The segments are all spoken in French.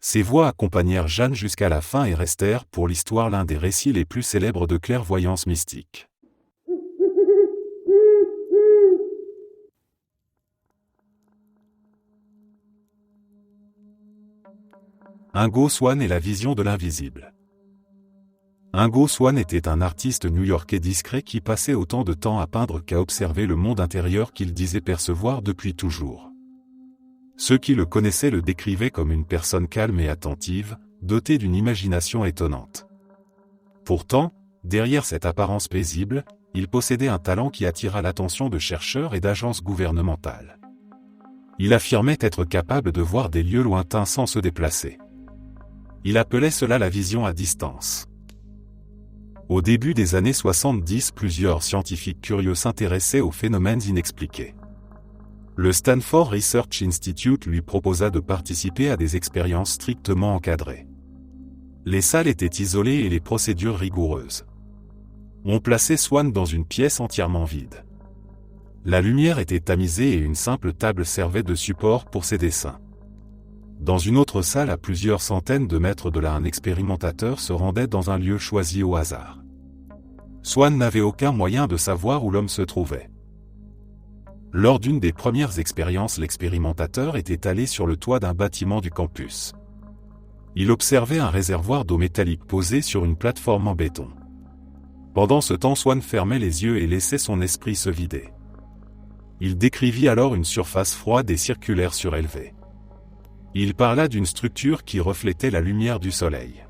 Ces voix accompagnèrent Jeanne jusqu'à la fin et restèrent pour l'histoire l'un des récits les plus célèbres de clairvoyance mystique. Ingo Swann et la vision de l'invisible. Ingo Swann était un artiste new-yorkais discret qui passait autant de temps à peindre qu'à observer le monde intérieur qu'il disait percevoir depuis toujours. Ceux qui le connaissaient le décrivaient comme une personne calme et attentive, dotée d'une imagination étonnante. Pourtant, derrière cette apparence paisible, il possédait un talent qui attira l'attention de chercheurs et d'agences gouvernementales. Il affirmait être capable de voir des lieux lointains sans se déplacer. Il appelait cela la vision à distance. Au début des années 70, plusieurs scientifiques curieux s'intéressaient aux phénomènes inexpliqués. Le Stanford Research Institute lui proposa de participer à des expériences strictement encadrées. Les salles étaient isolées et les procédures rigoureuses. On plaçait Swann dans une pièce entièrement vide. La lumière était tamisée et une simple table servait de support pour ses dessins. Dans une autre salle à plusieurs centaines de mètres de là, un expérimentateur se rendait dans un lieu choisi au hasard. Swann n'avait aucun moyen de savoir où l'homme se trouvait. Lors d'une des premières expériences, l'expérimentateur était allé sur le toit d'un bâtiment du campus. Il observait un réservoir d'eau métallique posé sur une plateforme en béton. Pendant ce temps, Swann fermait les yeux et laissait son esprit se vider. Il décrivit alors une surface froide et circulaire surélevée. Il parla d'une structure qui reflétait la lumière du soleil.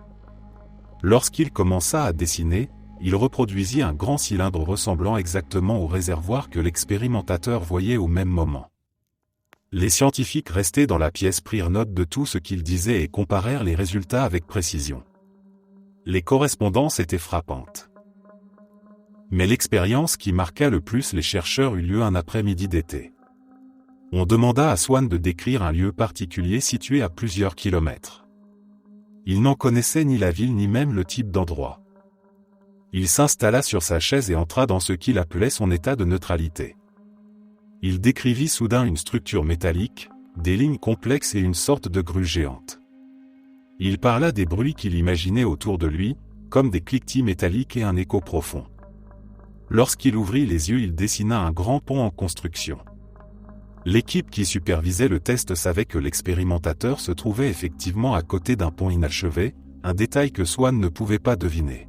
Lorsqu'il commença à dessiner, il reproduisit un grand cylindre ressemblant exactement au réservoir que l'expérimentateur voyait au même moment. Les scientifiques restés dans la pièce prirent note de tout ce qu'il disait et comparèrent les résultats avec précision. Les correspondances étaient frappantes. Mais l'expérience qui marqua le plus les chercheurs eut lieu un après-midi d'été. On demanda à Swann de décrire un lieu particulier situé à plusieurs kilomètres. Il n'en connaissait ni la ville ni même le type d'endroit. Il s'installa sur sa chaise et entra dans ce qu'il appelait son état de neutralité. Il décrivit soudain une structure métallique, des lignes complexes et une sorte de grue géante. Il parla des bruits qu'il imaginait autour de lui, comme des cliquetis métalliques et un écho profond. Lorsqu'il ouvrit les yeux, il dessina un grand pont en construction. L'équipe qui supervisait le test savait que l'expérimentateur se trouvait effectivement à côté d'un pont inachevé, un détail que Swann ne pouvait pas deviner.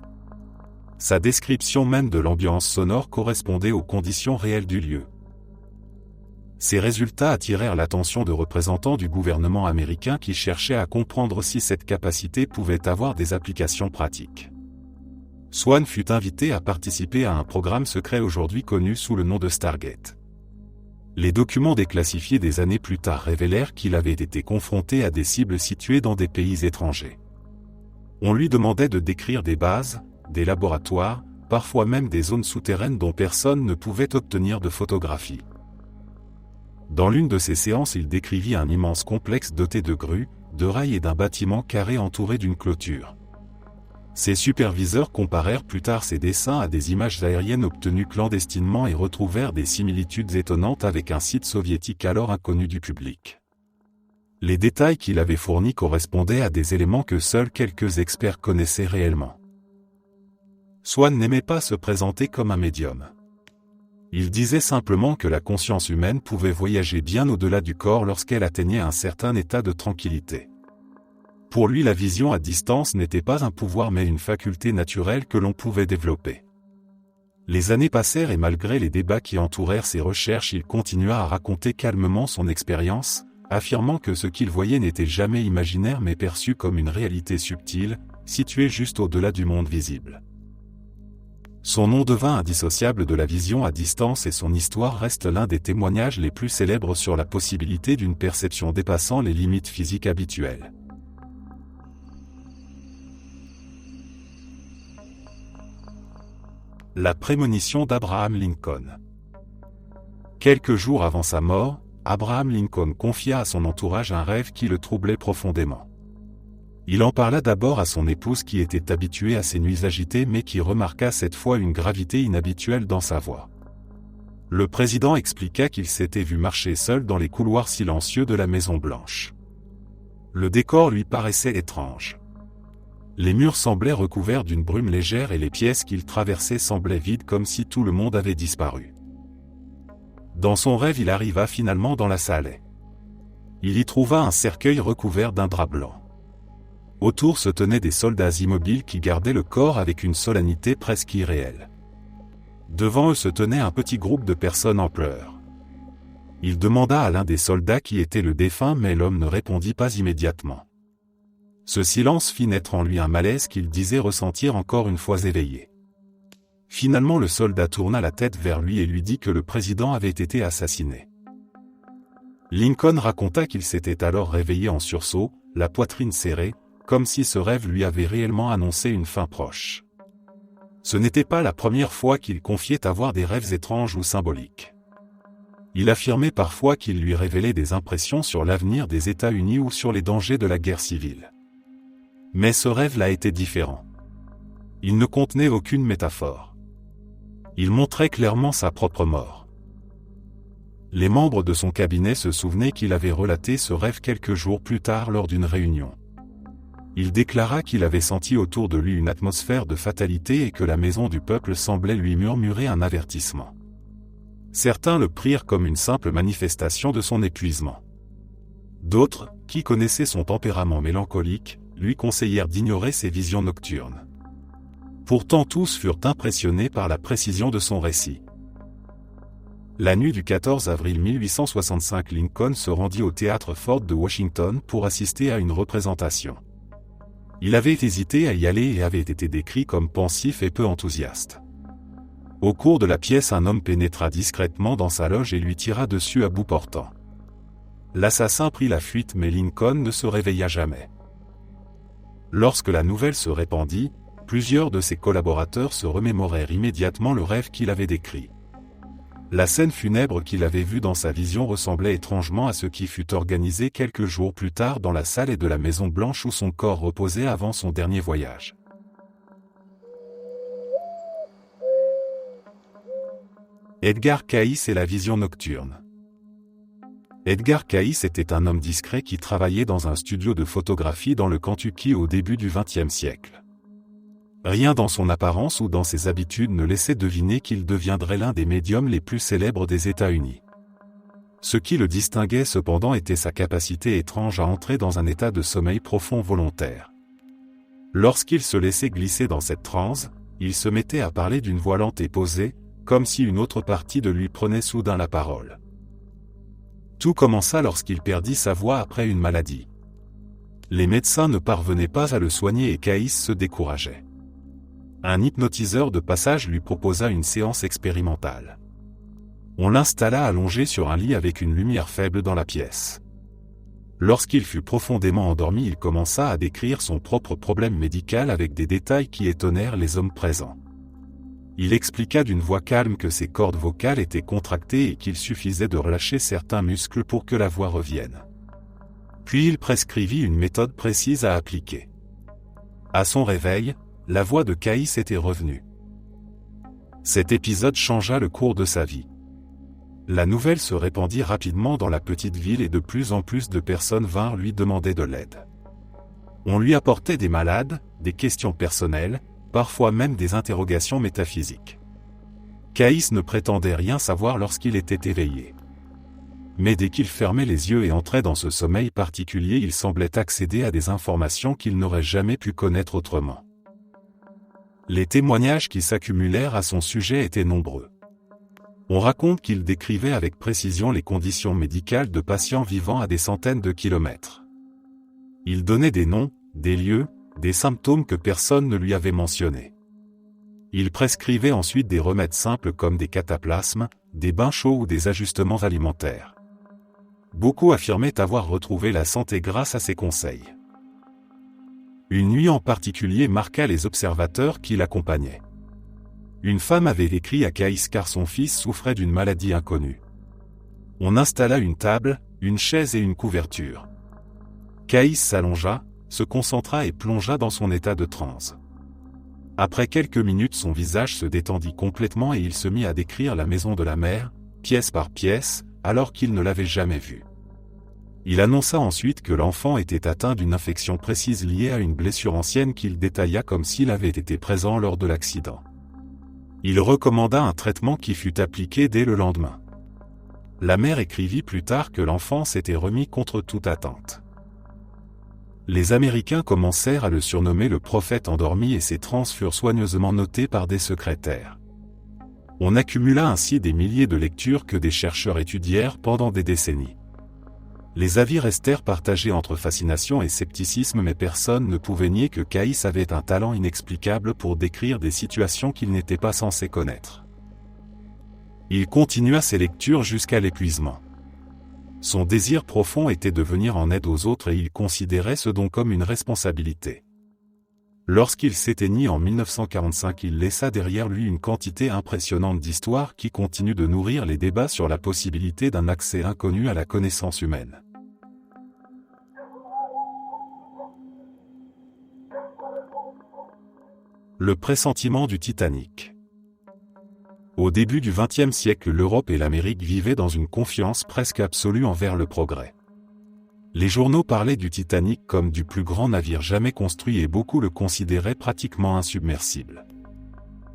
Sa description même de l'ambiance sonore correspondait aux conditions réelles du lieu. Ces résultats attirèrent l'attention de représentants du gouvernement américain qui cherchaient à comprendre si cette capacité pouvait avoir des applications pratiques. Swann fut invité à participer à un programme secret aujourd'hui connu sous le nom de Stargate. Les documents déclassifiés des années plus tard révélèrent qu'il avait été confronté à des cibles situées dans des pays étrangers. On lui demandait de décrire des bases, des laboratoires, parfois même des zones souterraines dont personne ne pouvait obtenir de photographies. Dans l'une de ces séances, il décrivit un immense complexe doté de grues, de rails et d'un bâtiment carré entouré d'une clôture. Ses superviseurs comparèrent plus tard ces dessins à des images aériennes obtenues clandestinement et retrouvèrent des similitudes étonnantes avec un site soviétique alors inconnu du public. Les détails qu'il avait fournis correspondaient à des éléments que seuls quelques experts connaissaient réellement. Swann n'aimait pas se présenter comme un médium. Il disait simplement que la conscience humaine pouvait voyager bien au-delà du corps lorsqu'elle atteignait un certain état de tranquillité. Pour lui, la vision à distance n'était pas un pouvoir mais une faculté naturelle que l'on pouvait développer. Les années passèrent et malgré les débats qui entourèrent ses recherches, il continua à raconter calmement son expérience, affirmant que ce qu'il voyait n'était jamais imaginaire mais perçu comme une réalité subtile, située juste au-delà du monde visible. Son nom devint indissociable de la vision à distance et son histoire reste l'un des témoignages les plus célèbres sur la possibilité d'une perception dépassant les limites physiques habituelles. La prémonition d'Abraham Lincoln. Quelques jours avant sa mort, Abraham Lincoln confia à son entourage un rêve qui le troublait profondément. Il en parla d'abord à son épouse qui était habituée à ces nuits agitées mais qui remarqua cette fois une gravité inhabituelle dans sa voix. Le président expliqua qu'il s'était vu marcher seul dans les couloirs silencieux de la Maison Blanche. Le décor lui paraissait étrange. Les murs semblaient recouverts d'une brume légère et les pièces qu'il traversait semblaient vides comme si tout le monde avait disparu. Dans son rêve, il arriva finalement dans la salle. Il y trouva un cercueil recouvert d'un drap blanc. Autour se tenaient des soldats immobiles qui gardaient le corps avec une solennité presque irréelle. Devant eux se tenait un petit groupe de personnes en pleurs. Il demanda à l'un des soldats qui était le défunt, mais l'homme ne répondit pas immédiatement. Ce silence fit naître en lui un malaise qu'il disait ressentir encore une fois éveillé. Finalement, le soldat tourna la tête vers lui et lui dit que le président avait été assassiné. Lincoln raconta qu'il s'était alors réveillé en sursaut, la poitrine serrée, comme si ce rêve lui avait réellement annoncé une fin proche. Ce n'était pas la première fois qu'il confiait avoir des rêves étranges ou symboliques. Il affirmait parfois qu'il lui révélait des impressions sur l'avenir des États-Unis ou sur les dangers de la guerre civile. Mais ce rêve-là était différent. Il ne contenait aucune métaphore. Il montrait clairement sa propre mort. Les membres de son cabinet se souvenaient qu'il avait relaté ce rêve quelques jours plus tard lors d'une réunion. Il déclara qu'il avait senti autour de lui une atmosphère de fatalité et que la maison du peuple semblait lui murmurer un avertissement. Certains le prirent comme une simple manifestation de son épuisement. D'autres, qui connaissaient son tempérament mélancolique, lui conseillèrent d'ignorer ses visions nocturnes. Pourtant tous furent impressionnés par la précision de son récit. La nuit du 14 avril 1865, Lincoln se rendit au théâtre Ford de Washington pour assister à une représentation. Il avait hésité à y aller et avait été décrit comme pensif et peu enthousiaste. Au cours de la pièce, un homme pénétra discrètement dans sa loge et lui tira dessus à bout portant. L'assassin prit la fuite, mais Lincoln ne se réveilla jamais. Lorsque la nouvelle se répandit, plusieurs de ses collaborateurs se remémorèrent immédiatement le rêve qu'il avait décrit. La scène funèbre qu'il avait vue dans sa vision ressemblait étrangement à ce qui fut organisé quelques jours plus tard dans la salle de la Maison Blanche où son corps reposait avant son dernier voyage. Edgar Cayce et la vision nocturne. Edgar Cayce était un homme discret qui travaillait dans un studio de photographie dans le Kentucky au début du XXe siècle. Rien dans son apparence ou dans ses habitudes ne laissait deviner qu'il deviendrait l'un des médiums les plus célèbres des États-Unis. Ce qui le distinguait cependant était sa capacité étrange à entrer dans un état de sommeil profond volontaire. Lorsqu'il se laissait glisser dans cette transe, il se mettait à parler d'une voix lente et posée, comme si une autre partie de lui prenait soudain la parole. Tout commença lorsqu'il perdit sa voix après une maladie. Les médecins ne parvenaient pas à le soigner et Cayce se décourageait. Un hypnotiseur de passage lui proposa une séance expérimentale. On l'installa allongé sur un lit avec une lumière faible dans la pièce. Lorsqu'il fut profondément endormi, il commença à décrire son propre problème médical avec des détails qui étonnèrent les hommes présents. Il expliqua d'une voix calme que ses cordes vocales étaient contractées et qu'il suffisait de relâcher certains muscles pour que la voix revienne. Puis il prescrivit une méthode précise à appliquer. À son réveil, la voix de Cayce était revenue. Cet épisode changea le cours de sa vie. La nouvelle se répandit rapidement dans la petite ville et de plus en plus de personnes vinrent lui demander de l'aide. On lui apportait des malades, des questions personnelles, parfois même des interrogations métaphysiques. Cayce ne prétendait rien savoir lorsqu'il était éveillé. Mais dès qu'il fermait les yeux et entrait dans ce sommeil particulier, il semblait accéder à des informations qu'il n'aurait jamais pu connaître autrement. Les témoignages qui s'accumulèrent à son sujet étaient nombreux. On raconte qu'il décrivait avec précision les conditions médicales de patients vivant à des centaines de kilomètres. Il donnait des noms, des lieux, des symptômes que personne ne lui avait mentionnés. Il prescrivait ensuite des remèdes simples comme des cataplasmes, des bains chauds ou des ajustements alimentaires. Beaucoup affirmaient avoir retrouvé la santé grâce à ses conseils. Une nuit en particulier marqua les observateurs qui l'accompagnaient. Une femme avait écrit à Cayce car son fils souffrait d'une maladie inconnue. On installa une table, une chaise et une couverture. Cayce s'allongea, se concentra et plongea dans son état de transe. Après quelques minutes, son visage se détendit complètement et il se mit à décrire la maison de la mère, pièce par pièce, alors qu'il ne l'avait jamais vue. Il annonça ensuite que l'enfant était atteint d'une infection précise liée à une blessure ancienne qu'il détailla comme s'il avait été présent lors de l'accident. Il recommanda un traitement qui fut appliqué dès le lendemain. La mère écrivit plus tard que l'enfant s'était remis contre toute attente. Les Américains commencèrent à le surnommer le prophète endormi et ses transes furent soigneusement notées par des secrétaires. On accumula ainsi des milliers de lectures que des chercheurs étudièrent pendant des décennies. Les avis restèrent partagés entre fascination et scepticisme, mais personne ne pouvait nier que Caïs avait un talent inexplicable pour décrire des situations qu'il n'était pas censé connaître. Il continua ses lectures jusqu'à l'épuisement. Son désir profond était de venir en aide aux autres et il considérait ce don comme une responsabilité. Lorsqu'il s'éteignit en 1945, il laissa derrière lui une quantité impressionnante d'histoires qui continuent de nourrir les débats sur la possibilité d'un accès inconnu à la connaissance humaine. Le pressentiment du Titanic. Au début du XXe siècle, l'Europe et l'Amérique vivaient dans une confiance presque absolue envers le progrès. Les journaux parlaient du Titanic comme du plus grand navire jamais construit et beaucoup le considéraient pratiquement insubmersible.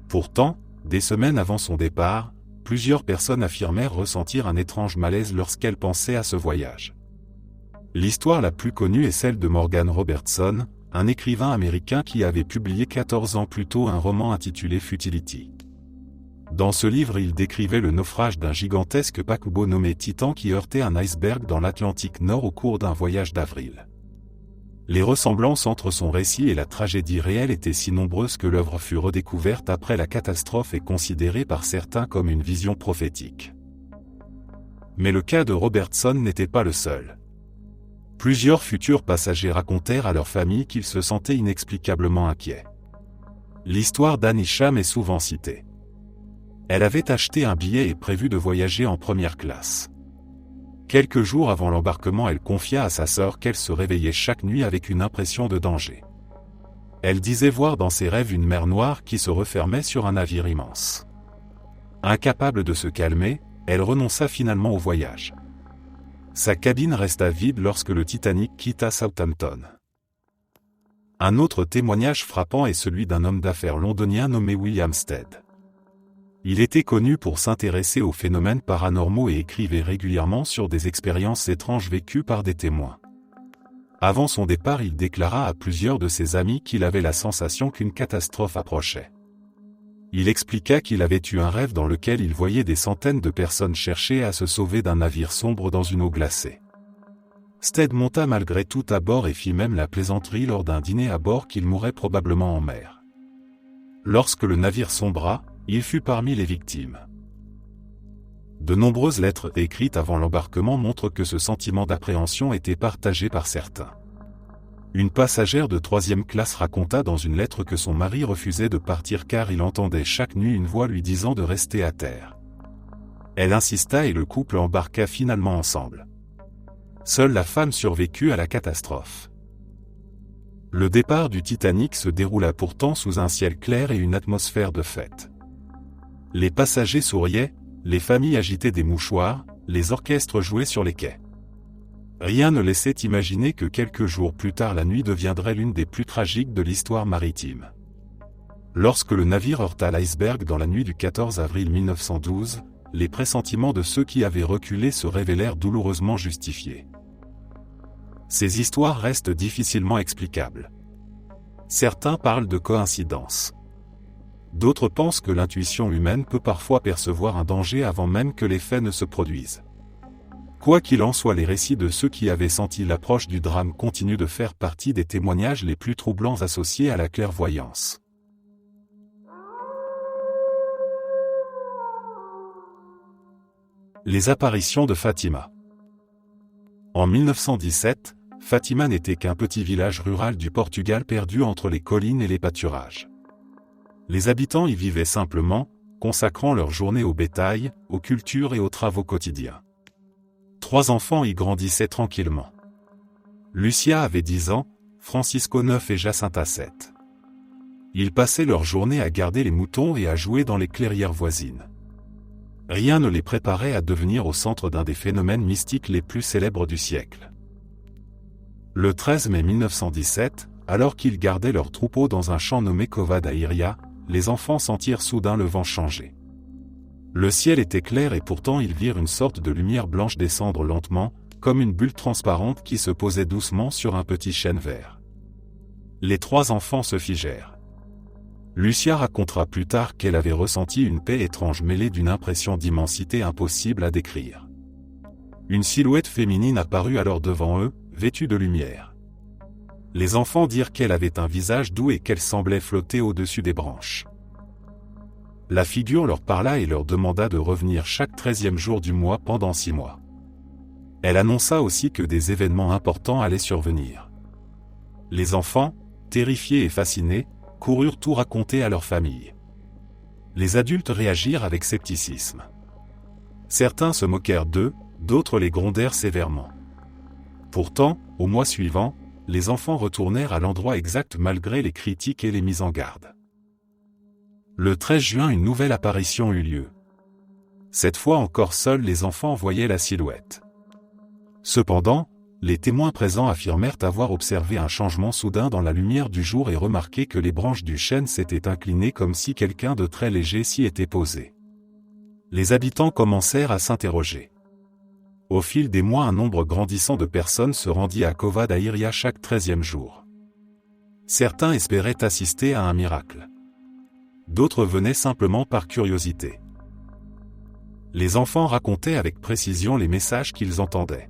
Pourtant, des semaines avant son départ, plusieurs personnes affirmèrent ressentir un étrange malaise lorsqu'elles pensaient à ce voyage. L'histoire la plus connue est celle de Morgan Robertson, un écrivain américain qui avait publié 14 ans plus tôt un roman intitulé Futility. Dans ce livre, il décrivait le naufrage d'un gigantesque paquebot nommé Titan qui heurtait un iceberg dans l'Atlantique Nord au cours d'un voyage d'avril. Les ressemblances entre son récit et la tragédie réelle étaient si nombreuses que l'œuvre fut redécouverte après la catastrophe et considérée par certains comme une vision prophétique. Mais le cas de Robertson n'était pas le seul. Plusieurs futurs passagers racontèrent à leur famille qu'ils se sentaient inexplicablement inquiets. L'histoire d'Anne Isham est souvent citée. Elle avait acheté un billet et prévu de voyager en première classe. Quelques jours avant l'embarquement, elle confia à sa sœur qu'elle se réveillait chaque nuit avec une impression de danger. Elle disait voir dans ses rêves une mer noire qui se refermait sur un navire immense. Incapable de se calmer, elle renonça finalement au voyage. Sa cabine resta vide lorsque le Titanic quitta Southampton. Un autre témoignage frappant est celui d'un homme d'affaires londonien nommé William Stead. Il était connu pour s'intéresser aux phénomènes paranormaux et écrivait régulièrement sur des expériences étranges vécues par des témoins. Avant son départ, il déclara à plusieurs de ses amis qu'il avait la sensation qu'une catastrophe approchait. Il expliqua qu'il avait eu un rêve dans lequel il voyait des centaines de personnes chercher à se sauver d'un navire sombre dans une eau glacée. Stead monta malgré tout à bord et fit même la plaisanterie lors d'un dîner à bord qu'il mourrait probablement en mer. Lorsque le navire sombra, il fut parmi les victimes. De nombreuses lettres écrites avant l'embarquement montrent que ce sentiment d'appréhension était partagé par certains. Une passagère de 3e classe raconta dans une lettre que son mari refusait de partir car il entendait chaque nuit une voix lui disant de rester à terre. Elle insista et le couple embarqua finalement ensemble. Seule la femme survécut à la catastrophe. Le départ du Titanic se déroula pourtant sous un ciel clair et une atmosphère de fête. Les passagers souriaient, les familles agitaient des mouchoirs, les orchestres jouaient sur les quais. Rien ne laissait imaginer que quelques jours plus tard la nuit deviendrait l'une des plus tragiques de l'histoire maritime. Lorsque le navire heurta l'iceberg dans la nuit du 14 avril 1912, les pressentiments de ceux qui avaient reculé se révélèrent douloureusement justifiés. Ces histoires restent difficilement explicables. Certains parlent de coïncidence. D'autres pensent que l'intuition humaine peut parfois percevoir un danger avant même que les faits ne se produisent. Quoi qu'il en soit, les récits de ceux qui avaient senti l'approche du drame continuent de faire partie des témoignages les plus troublants associés à la clairvoyance. Les apparitions de Fatima. En 1917, Fatima n'était qu'un petit village rural du Portugal perdu entre les collines et les pâturages. Les habitants y vivaient simplement, consacrant leur journée au bétail, aux cultures et aux travaux quotidiens. 3 enfants y grandissaient tranquillement. Lucia avait 10 ans, Francisco 9 et Jacinta 7. Ils passaient leur journée à garder les moutons et à jouer dans les clairières voisines. Rien ne les préparait à devenir au centre d'un des phénomènes mystiques les plus célèbres du siècle. Le 13 mai 1917, alors qu'ils gardaient leur troupeau dans un champ nommé Cova da Iria, les enfants sentirent soudain le vent changer. Le ciel était clair et pourtant ils virent une sorte de lumière blanche descendre lentement, comme une bulle transparente qui se posait doucement sur un petit chêne vert. Les 3 enfants se figèrent. Lucia racontera plus tard qu'elle avait ressenti une paix étrange mêlée d'une impression d'immensité impossible à décrire. Une silhouette féminine apparut alors devant eux, vêtue de lumière. Les enfants dirent qu'elle avait un visage doux et qu'elle semblait flotter au-dessus des branches. La figure leur parla et leur demanda de revenir chaque 13e jour du mois pendant 6 mois. Elle annonça aussi que des événements importants allaient survenir. Les enfants, terrifiés et fascinés, coururent tout raconter à leur famille. Les adultes réagirent avec scepticisme. Certains se moquèrent d'eux, d'autres les grondèrent sévèrement. Pourtant, au mois suivant, les enfants retournèrent à l'endroit exact malgré les critiques et les mises en garde. Le 13 juin, une nouvelle apparition eut lieu. Cette fois encore seuls les enfants voyaient la silhouette. Cependant, les témoins présents affirmèrent avoir observé un changement soudain dans la lumière du jour et remarqué que les branches du chêne s'étaient inclinées comme si quelqu'un de très léger s'y était posé. Les habitants commencèrent à s'interroger. Au fil des mois, un nombre grandissant de personnes se rendit à Cova da Iria chaque 13e jour. Certains espéraient assister à un miracle. D'autres venaient simplement par curiosité. Les enfants racontaient avec précision les messages qu'ils entendaient.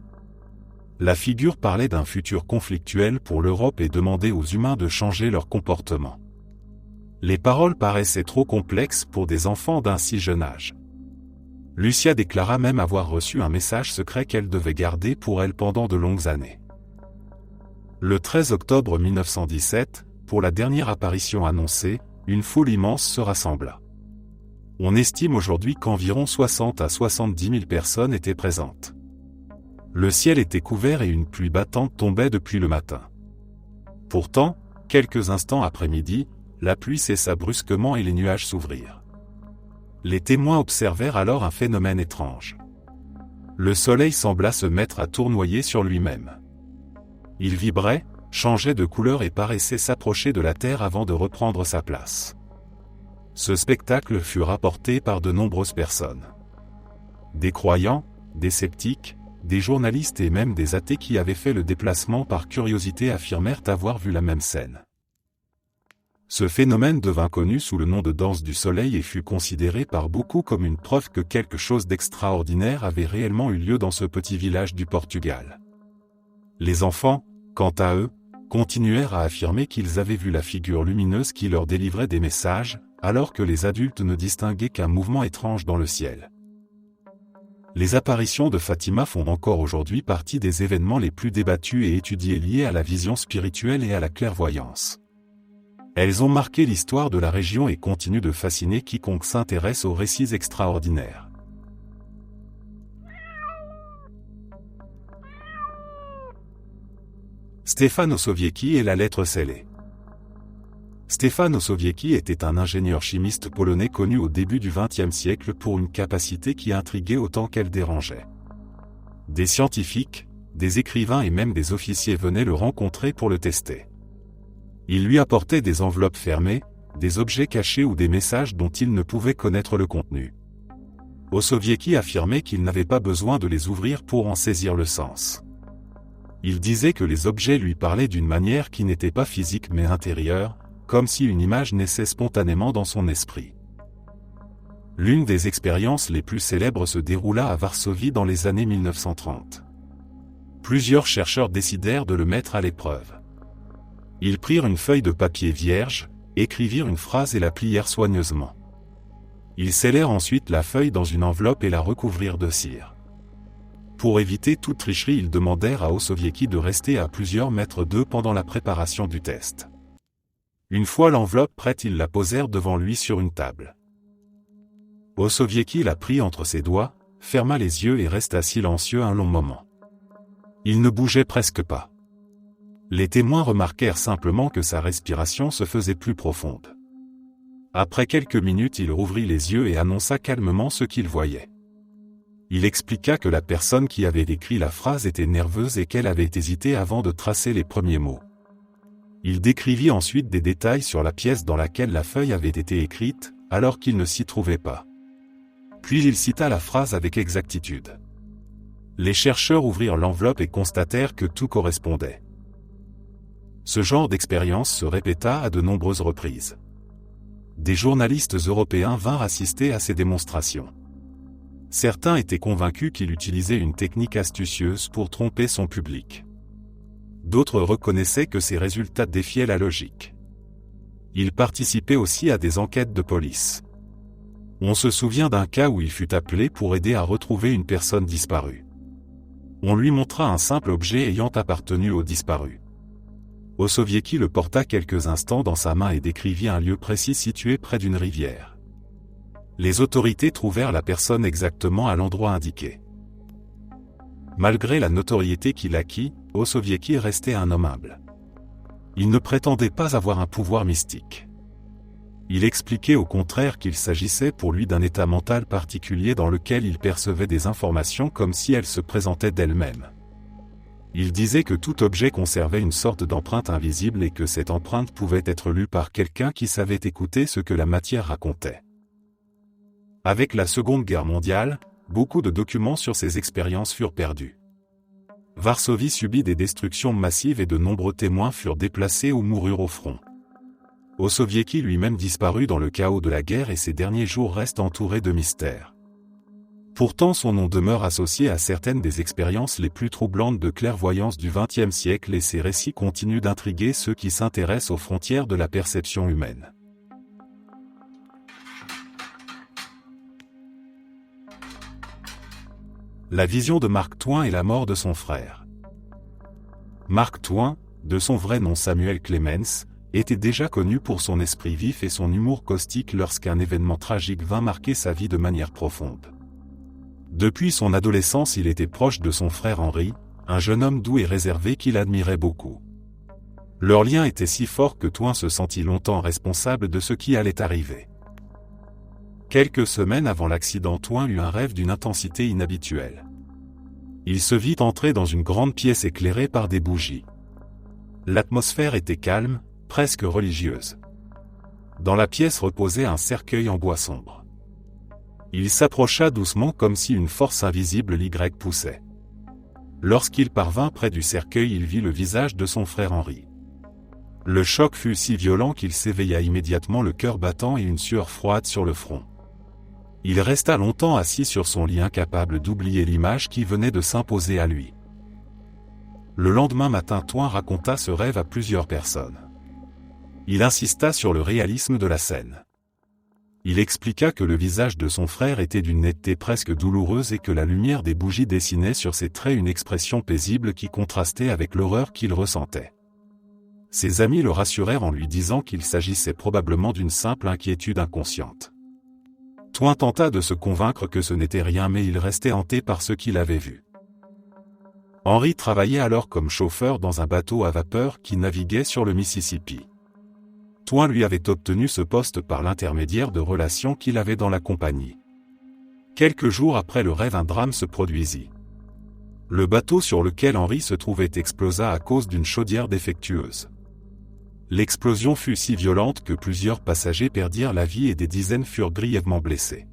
La figure parlait d'un futur conflictuel pour l'Europe et demandait aux humains de changer leur comportement. Les paroles paraissaient trop complexes pour des enfants d'un si jeune âge. Lucia déclara même avoir reçu un message secret qu'elle devait garder pour elle pendant de longues années. Le 13 octobre 1917, pour la dernière apparition annoncée, une foule immense se rassembla. On estime aujourd'hui qu'environ 60 à 70 000 personnes étaient présentes. Le ciel était couvert et une pluie battante tombait depuis le matin. Pourtant, quelques instants après midi, la pluie cessa brusquement et les nuages s'ouvrirent. Les témoins observèrent alors un phénomène étrange. Le soleil sembla se mettre à tournoyer sur lui-même. Il vibrait, changeait de couleur et paraissait s'approcher de la terre avant de reprendre sa place. Ce spectacle fut rapporté par de nombreuses personnes. Des croyants, des sceptiques, des journalistes et même des athées qui avaient fait le déplacement par curiosité affirmèrent avoir vu la même scène. Ce phénomène devint connu sous le nom de danse du soleil et fut considéré par beaucoup comme une preuve que quelque chose d'extraordinaire avait réellement eu lieu dans ce petit village du Portugal. Les enfants, quant à eux, continuèrent à affirmer qu'ils avaient vu la figure lumineuse qui leur délivrait des messages, alors que les adultes ne distinguaient qu'un mouvement étrange dans le ciel. Les apparitions de Fatima font encore aujourd'hui partie des événements les plus débattus et étudiés liés à la vision spirituelle et à la clairvoyance. Elles ont marqué l'histoire de la région et continuent de fasciner quiconque s'intéresse aux récits extraordinaires. Stefan Osowiecki et la lettre scellée. Stefan Osowiecki était un ingénieur chimiste polonais connu au début du XXe siècle pour une capacité qui intriguait autant qu'elle dérangeait. Des scientifiques, des écrivains et même des officiers venaient le rencontrer pour le tester. Il lui apportait des enveloppes fermées, des objets cachés ou des messages dont il ne pouvait connaître le contenu. Osowiecki affirmait qu'il n'avait pas besoin de les ouvrir pour en saisir le sens. Il disait que les objets lui parlaient d'une manière qui n'était pas physique mais intérieure, comme si une image naissait spontanément dans son esprit. L'une des expériences les plus célèbres se déroula à Varsovie dans les années 1930. Plusieurs chercheurs décidèrent de le mettre à l'épreuve. Ils prirent une feuille de papier vierge, écrivirent une phrase et la plièrent soigneusement. Ils scellèrent ensuite la feuille dans une enveloppe et la recouvrirent de cire. Pour éviter toute tricherie, ils demandèrent à Osowiecki de rester à plusieurs mètres d'eux pendant la préparation du test. Une fois l'enveloppe prête, ils la posèrent devant lui sur une table. Osowiecki la prit entre ses doigts, ferma les yeux et resta silencieux un long moment. Il ne bougeait presque pas. Les témoins remarquèrent simplement que sa respiration se faisait plus profonde. Après quelques minutes, il rouvrit les yeux et annonça calmement ce qu'il voyait. Il expliqua que la personne qui avait écrit la phrase était nerveuse et qu'elle avait hésité avant de tracer les premiers mots. Il décrivit ensuite des détails sur la pièce dans laquelle la feuille avait été écrite, alors qu'il ne s'y trouvait pas. Puis il cita la phrase avec exactitude. Les chercheurs ouvrirent l'enveloppe et constatèrent que tout correspondait. Ce genre d'expérience se répéta à de nombreuses reprises. Des journalistes européens vinrent assister à ces démonstrations. Certains étaient convaincus qu'il utilisait une technique astucieuse pour tromper son public. D'autres reconnaissaient que ses résultats défiaient la logique. Il participait aussi à des enquêtes de police. On se souvient d'un cas où il fut appelé pour aider à retrouver une personne disparue. On lui montra un simple objet ayant appartenu au disparu. Osowiecki le porta quelques instants dans sa main et décrivit un lieu précis situé près d'une rivière. Les autorités trouvèrent la personne exactement à l'endroit indiqué. Malgré la notoriété qu'il acquit, Osowiecki restait un homme humble. Il ne prétendait pas avoir un pouvoir mystique. Il expliquait au contraire qu'il s'agissait pour lui d'un état mental particulier dans lequel il percevait des informations comme si elles se présentaient d'elles-mêmes. Il disait que tout objet conservait une sorte d'empreinte invisible et que cette empreinte pouvait être lue par quelqu'un qui savait écouter ce que la matière racontait. Avec la Seconde Guerre mondiale, beaucoup de documents sur ces expériences furent perdus. Varsovie subit des destructions massives et de nombreux témoins furent déplacés ou moururent au front. Osowiecki lui-même disparut dans le chaos de la guerre et ses derniers jours restent entourés de mystères. Pourtant son nom demeure associé à certaines des expériences les plus troublantes de clairvoyance du XXe siècle et ses récits continuent d'intriguer ceux qui s'intéressent aux frontières de la perception humaine. La vision de Mark Twain et la mort de son frère. Mark Twain, de son vrai nom Samuel Clemens, était déjà connu pour son esprit vif et son humour caustique lorsqu'un événement tragique vint marquer sa vie de manière profonde. Depuis son adolescence, il était proche de son frère Henry, un jeune homme doux et réservé qu'il admirait beaucoup. Leur lien était si fort que Twain se sentit longtemps responsable de ce qui allait arriver. Quelques semaines avant l'accident, Twain eut un rêve d'une intensité inhabituelle. Il se vit entrer dans une grande pièce éclairée par des bougies. L'atmosphère était calme, presque religieuse. Dans la pièce reposait un cercueil en bois sombre. Il s'approcha doucement comme si une force invisible l'y poussait. Lorsqu'il parvint près du cercueil, il vit le visage de son frère Henry. Le choc fut si violent qu'il s'éveilla immédiatement, le cœur battant et une sueur froide sur le front. Il resta longtemps assis sur son lit, incapable d'oublier l'image qui venait de s'imposer à lui. Le lendemain matin, Twain raconta ce rêve à plusieurs personnes. Il insista sur le réalisme de la scène. Il expliqua que le visage de son frère était d'une netteté presque douloureuse et que la lumière des bougies dessinait sur ses traits une expression paisible qui contrastait avec l'horreur qu'il ressentait. Ses amis le rassurèrent en lui disant qu'il s'agissait probablement d'une simple inquiétude inconsciente. Twain tenta de se convaincre que ce n'était rien, mais il restait hanté par ce qu'il avait vu. Henry travaillait alors comme chauffeur dans un bateau à vapeur qui naviguait sur le Mississippi. Twain lui avait obtenu ce poste par l'intermédiaire de relations qu'il avait dans la compagnie. Quelques jours après le rêve, un drame se produisit. Le bateau sur lequel Henry se trouvait explosa à cause d'une chaudière défectueuse. L'explosion fut si violente que plusieurs passagers perdirent la vie et des dizaines furent grièvement blessés.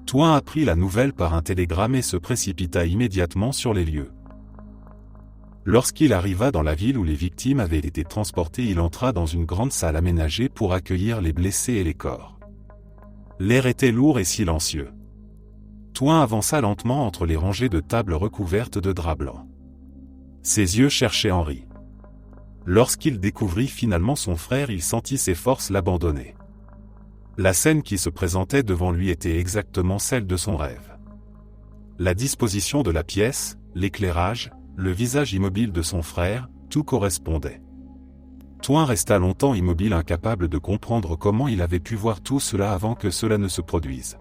Twain apprit la nouvelle par un télégramme et se précipita immédiatement sur les lieux. Lorsqu'il arriva dans la ville où les victimes avaient été transportées, il entra dans une grande salle aménagée pour accueillir les blessés et les corps. L'air était lourd et silencieux. Twain avança lentement entre les rangées de tables recouvertes de draps blancs. Ses yeux cherchaient Henry. Lorsqu'il découvrit finalement son frère, il sentit ses forces l'abandonner. La scène qui se présentait devant lui était exactement celle de son rêve. La disposition de la pièce, l'éclairage, le visage immobile de son frère, tout correspondait. Twain resta longtemps immobile, incapable de comprendre comment il avait pu voir tout cela avant que cela ne se produise.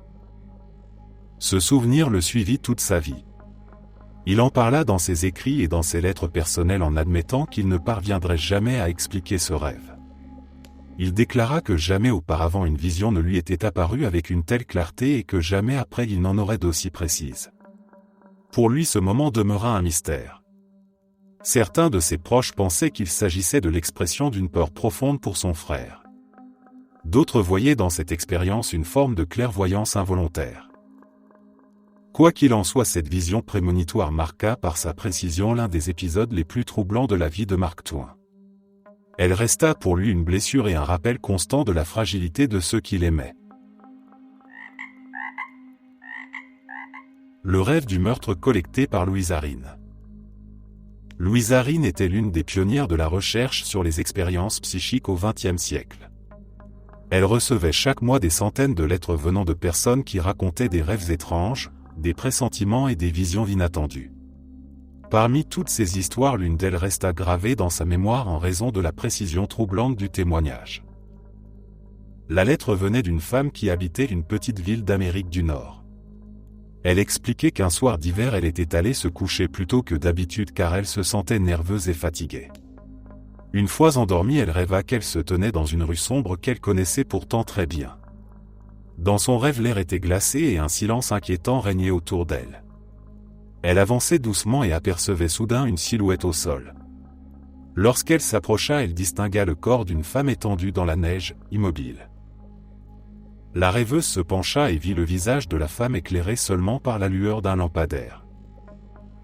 Ce souvenir le suivit toute sa vie. Il en parla dans ses écrits et dans ses lettres personnelles en admettant qu'il ne parviendrait jamais à expliquer ce rêve. Il déclara que jamais auparavant une vision ne lui était apparue avec une telle clarté et que jamais après il n'en aurait d'aussi précise. Pour lui, ce moment demeura un mystère. Certains de ses proches pensaient qu'il s'agissait de l'expression d'une peur profonde pour son frère. D'autres voyaient dans cette expérience une forme de clairvoyance involontaire. Quoi qu'il en soit, cette vision prémonitoire marqua par sa précision l'un des épisodes les plus troublants de la vie de Mark Twain. Elle resta pour lui une blessure et un rappel constant de la fragilité de ceux qu'il aimait. Le rêve du meurtre collecté par Louisa Rhine. Louisa Rhine était l'une des pionnières de la recherche sur les expériences psychiques au XXe siècle. Elle recevait chaque mois des centaines de lettres venant de personnes qui racontaient des rêves étranges, des pressentiments et des visions inattendues. Parmi toutes ces histoires, l'une d'elles resta gravée dans sa mémoire en raison de la précision troublante du témoignage. La lettre venait d'une femme qui habitait une petite ville d'Amérique du Nord. Elle expliquait qu'un soir d'hiver elle était allée se coucher plus tôt que d'habitude car elle se sentait nerveuse et fatiguée. Une fois endormie, elle rêva qu'elle se tenait dans une rue sombre qu'elle connaissait pourtant très bien. Dans son rêve, l'air était glacé et un silence inquiétant régnait autour d'elle. Elle avançait doucement et apercevait soudain une silhouette au sol. Lorsqu'elle s'approcha, elle distingua le corps d'une femme étendue dans la neige, immobile. La rêveuse se pencha et vit le visage de la femme éclairé seulement par la lueur d'un lampadaire.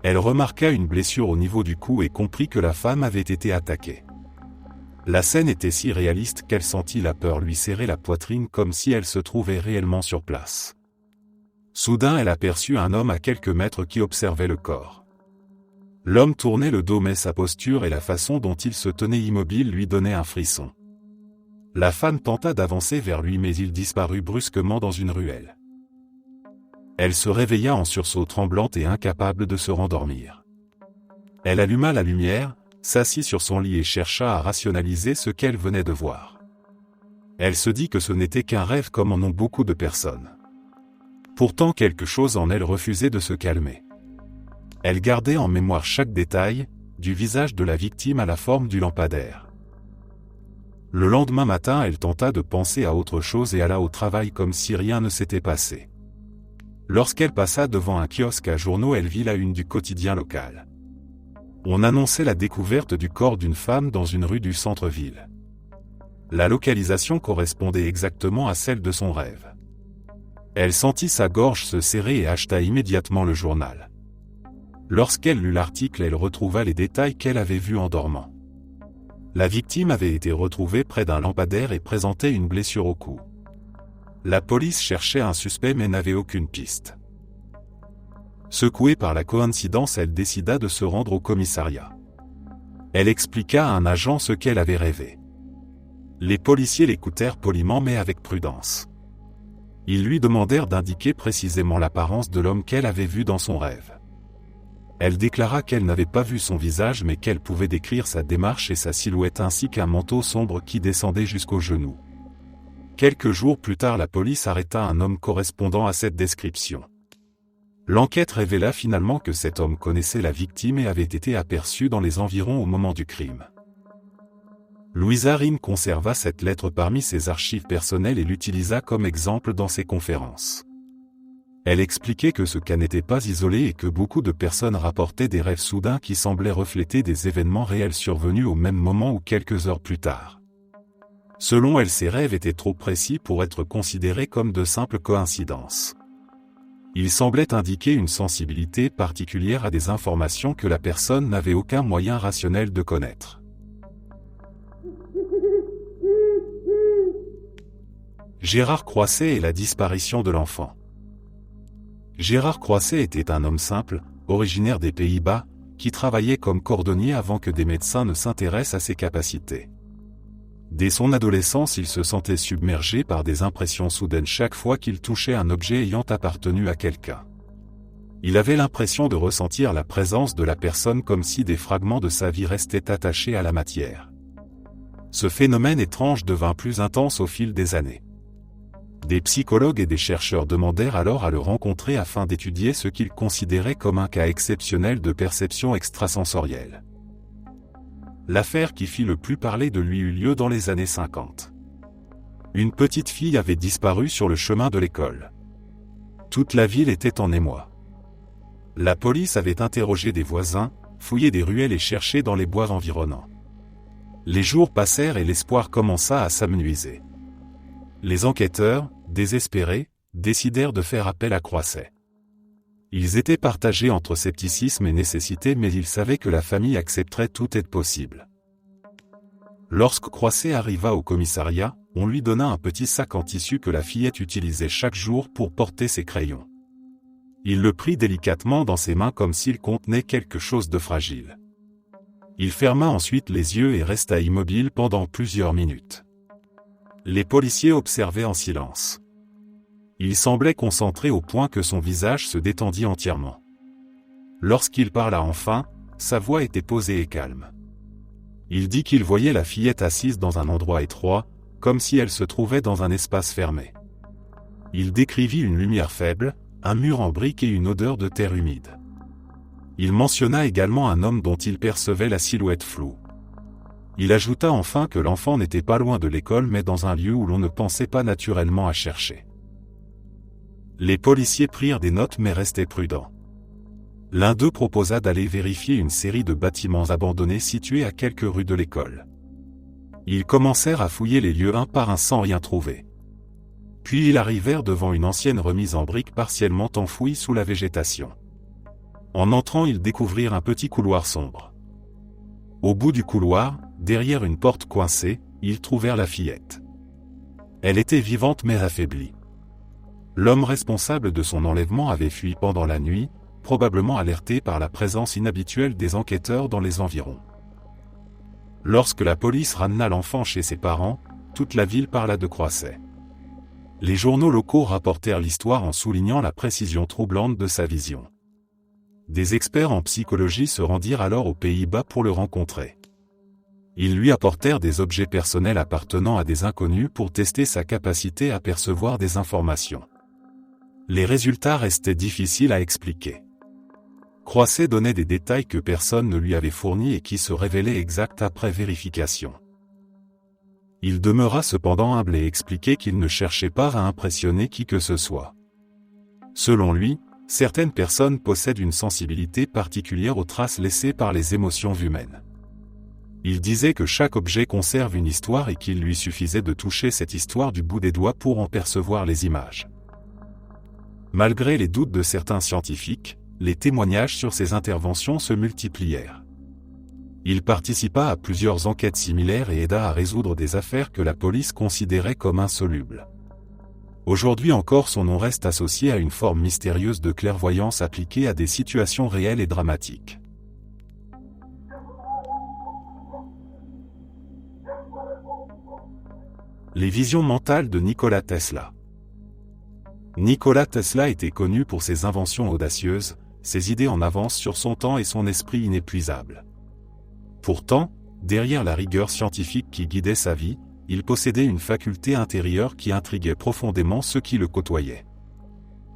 Elle remarqua une blessure au niveau du cou et comprit que la femme avait été attaquée. La scène était si réaliste qu'elle sentit la peur lui serrer la poitrine comme si elle se trouvait réellement sur place. Soudain, elle aperçut un homme à quelques mètres qui observait le corps. L'homme tournait le dos mais sa posture et la façon dont il se tenait immobile lui donnaient un frisson. La femme tenta d'avancer vers lui mais il disparut brusquement dans une ruelle. Elle se réveilla en sursaut tremblante et incapable de se rendormir. Elle alluma la lumière, s'assit sur son lit et chercha à rationaliser ce qu'elle venait de voir. Elle se dit que ce n'était qu'un rêve comme en ont beaucoup de personnes. Pourtant quelque chose en elle refusait de se calmer. Elle gardait en mémoire chaque détail, du visage de la victime à la forme du lampadaire. Le lendemain matin, elle tenta de penser à autre chose et alla au travail comme si rien ne s'était passé. Lorsqu'elle passa devant un kiosque à journaux, elle vit la une du quotidien local. On annonçait la découverte du corps d'une femme dans une rue du centre-ville. La localisation correspondait exactement à celle de son rêve. Elle sentit sa gorge se serrer et acheta immédiatement le journal. Lorsqu'elle lut l'article, elle retrouva les détails qu'elle avait vus en dormant. La victime avait été retrouvée près d'un lampadaire et présentait une blessure au cou. La police cherchait un suspect mais n'avait aucune piste. Secouée par la coïncidence, elle décida de se rendre au commissariat. Elle expliqua à un agent ce qu'elle avait rêvé. Les policiers l'écoutèrent poliment mais avec prudence. Ils lui demandèrent d'indiquer précisément l'apparence de l'homme qu'elle avait vu dans son rêve. Elle déclara qu'elle n'avait pas vu son visage mais qu'elle pouvait décrire sa démarche et sa silhouette ainsi qu'un manteau sombre qui descendait jusqu'aux genoux. Quelques jours plus tard, la police arrêta un homme correspondant à cette description. L'enquête révéla finalement que cet homme connaissait la victime et avait été aperçu dans les environs au moment du crime. Louisa Rhine conserva cette lettre parmi ses archives personnelles et l'utilisa comme exemple dans ses conférences. Elle expliquait que ce cas n'était pas isolé et que beaucoup de personnes rapportaient des rêves soudains qui semblaient refléter des événements réels survenus au même moment ou quelques heures plus tard. Selon elle, ces rêves étaient trop précis pour être considérés comme de simples coïncidences. Ils semblaient indiquer une sensibilité particulière à des informations que la personne n'avait aucun moyen rationnel de connaître. Gérard Croisset et la disparition de l'enfant. Gérard Croisset était un homme simple, originaire des Pays-Bas, qui travaillait comme cordonnier avant que des médecins ne s'intéressent à ses capacités. Dès son adolescence, il se sentait submergé par des impressions soudaines chaque fois qu'il touchait un objet ayant appartenu à quelqu'un. Il avait l'impression de ressentir la présence de la personne comme si des fragments de sa vie restaient attachés à la matière. Ce phénomène étrange devint plus intense au fil des années. Des psychologues et des chercheurs demandèrent alors à le rencontrer afin d'étudier ce qu'ils considéraient comme un cas exceptionnel de perception extrasensorielle. L'affaire qui fit le plus parler de lui eut lieu dans les années 50. Une petite fille avait disparu sur le chemin de l'école. Toute la ville était en émoi. La police avait interrogé des voisins, fouillé des ruelles et cherché dans les bois environnants. Les jours passèrent et l'espoir commença à s'amenuiser. Les enquêteurs, désespérés, décidèrent de faire appel à Croisset. Ils étaient partagés entre scepticisme et nécessité, mais ils savaient que la famille accepterait toute aide possible. Lorsque Croisset arriva au commissariat, on lui donna un petit sac en tissu que la fillette utilisait chaque jour pour porter ses crayons. Il le prit délicatement dans ses mains comme s'il contenait quelque chose de fragile. Il ferma ensuite les yeux et resta immobile pendant plusieurs minutes. Les policiers observaient en silence. Il semblait concentré au point que son visage se détendit entièrement. Lorsqu'il parla enfin, sa voix était posée et calme. Il dit qu'il voyait la fillette assise dans un endroit étroit, comme si elle se trouvait dans un espace fermé. Il décrivit une lumière faible, un mur en briques et une odeur de terre humide. Il mentionna également un homme dont il percevait la silhouette floue. Il ajouta enfin que l'enfant n'était pas loin de l'école mais dans un lieu où l'on ne pensait pas naturellement à chercher. Les policiers prirent des notes mais restaient prudents. L'un d'eux proposa d'aller vérifier une série de bâtiments abandonnés situés à quelques rues de l'école. Ils commencèrent à fouiller les lieux un par un sans rien trouver. Puis ils arrivèrent devant une ancienne remise en briques partiellement enfouie sous la végétation. En entrant, ils découvrirent un petit couloir sombre. Au bout du couloir, derrière une porte coincée, ils trouvèrent la fillette. Elle était vivante mais affaiblie. L'homme responsable de son enlèvement avait fui pendant la nuit, probablement alerté par la présence inhabituelle des enquêteurs dans les environs. Lorsque la police ramena l'enfant chez ses parents, toute la ville parla de Croisset. Les journaux locaux rapportèrent l'histoire en soulignant la précision troublante de sa vision. Des experts en psychologie se rendirent alors aux Pays-Bas pour le rencontrer. Ils lui apportèrent des objets personnels appartenant à des inconnus pour tester sa capacité à percevoir des informations. Les résultats restaient difficiles à expliquer. Croisset donnait des détails que personne ne lui avait fournis et qui se révélaient exacts après vérification. Il demeura cependant humble et expliquait qu'il ne cherchait pas à impressionner qui que ce soit. Selon lui, certaines personnes possèdent une sensibilité particulière aux traces laissées par les émotions humaines. Il disait que chaque objet conserve une histoire et qu'il lui suffisait de toucher cette histoire du bout des doigts pour en percevoir les images. Malgré les doutes de certains scientifiques, les témoignages sur ses interventions se multiplièrent. Il participa à plusieurs enquêtes similaires et aida à résoudre des affaires que la police considérait comme insolubles. Aujourd'hui encore, son nom reste associé à une forme mystérieuse de clairvoyance appliquée à des situations réelles et dramatiques. Les visions mentales de Nikola Tesla. Nikola Tesla était connu pour ses inventions audacieuses, ses idées en avance sur son temps et son esprit inépuisable. Pourtant, derrière la rigueur scientifique qui guidait sa vie, il possédait une faculté intérieure qui intriguait profondément ceux qui le côtoyaient.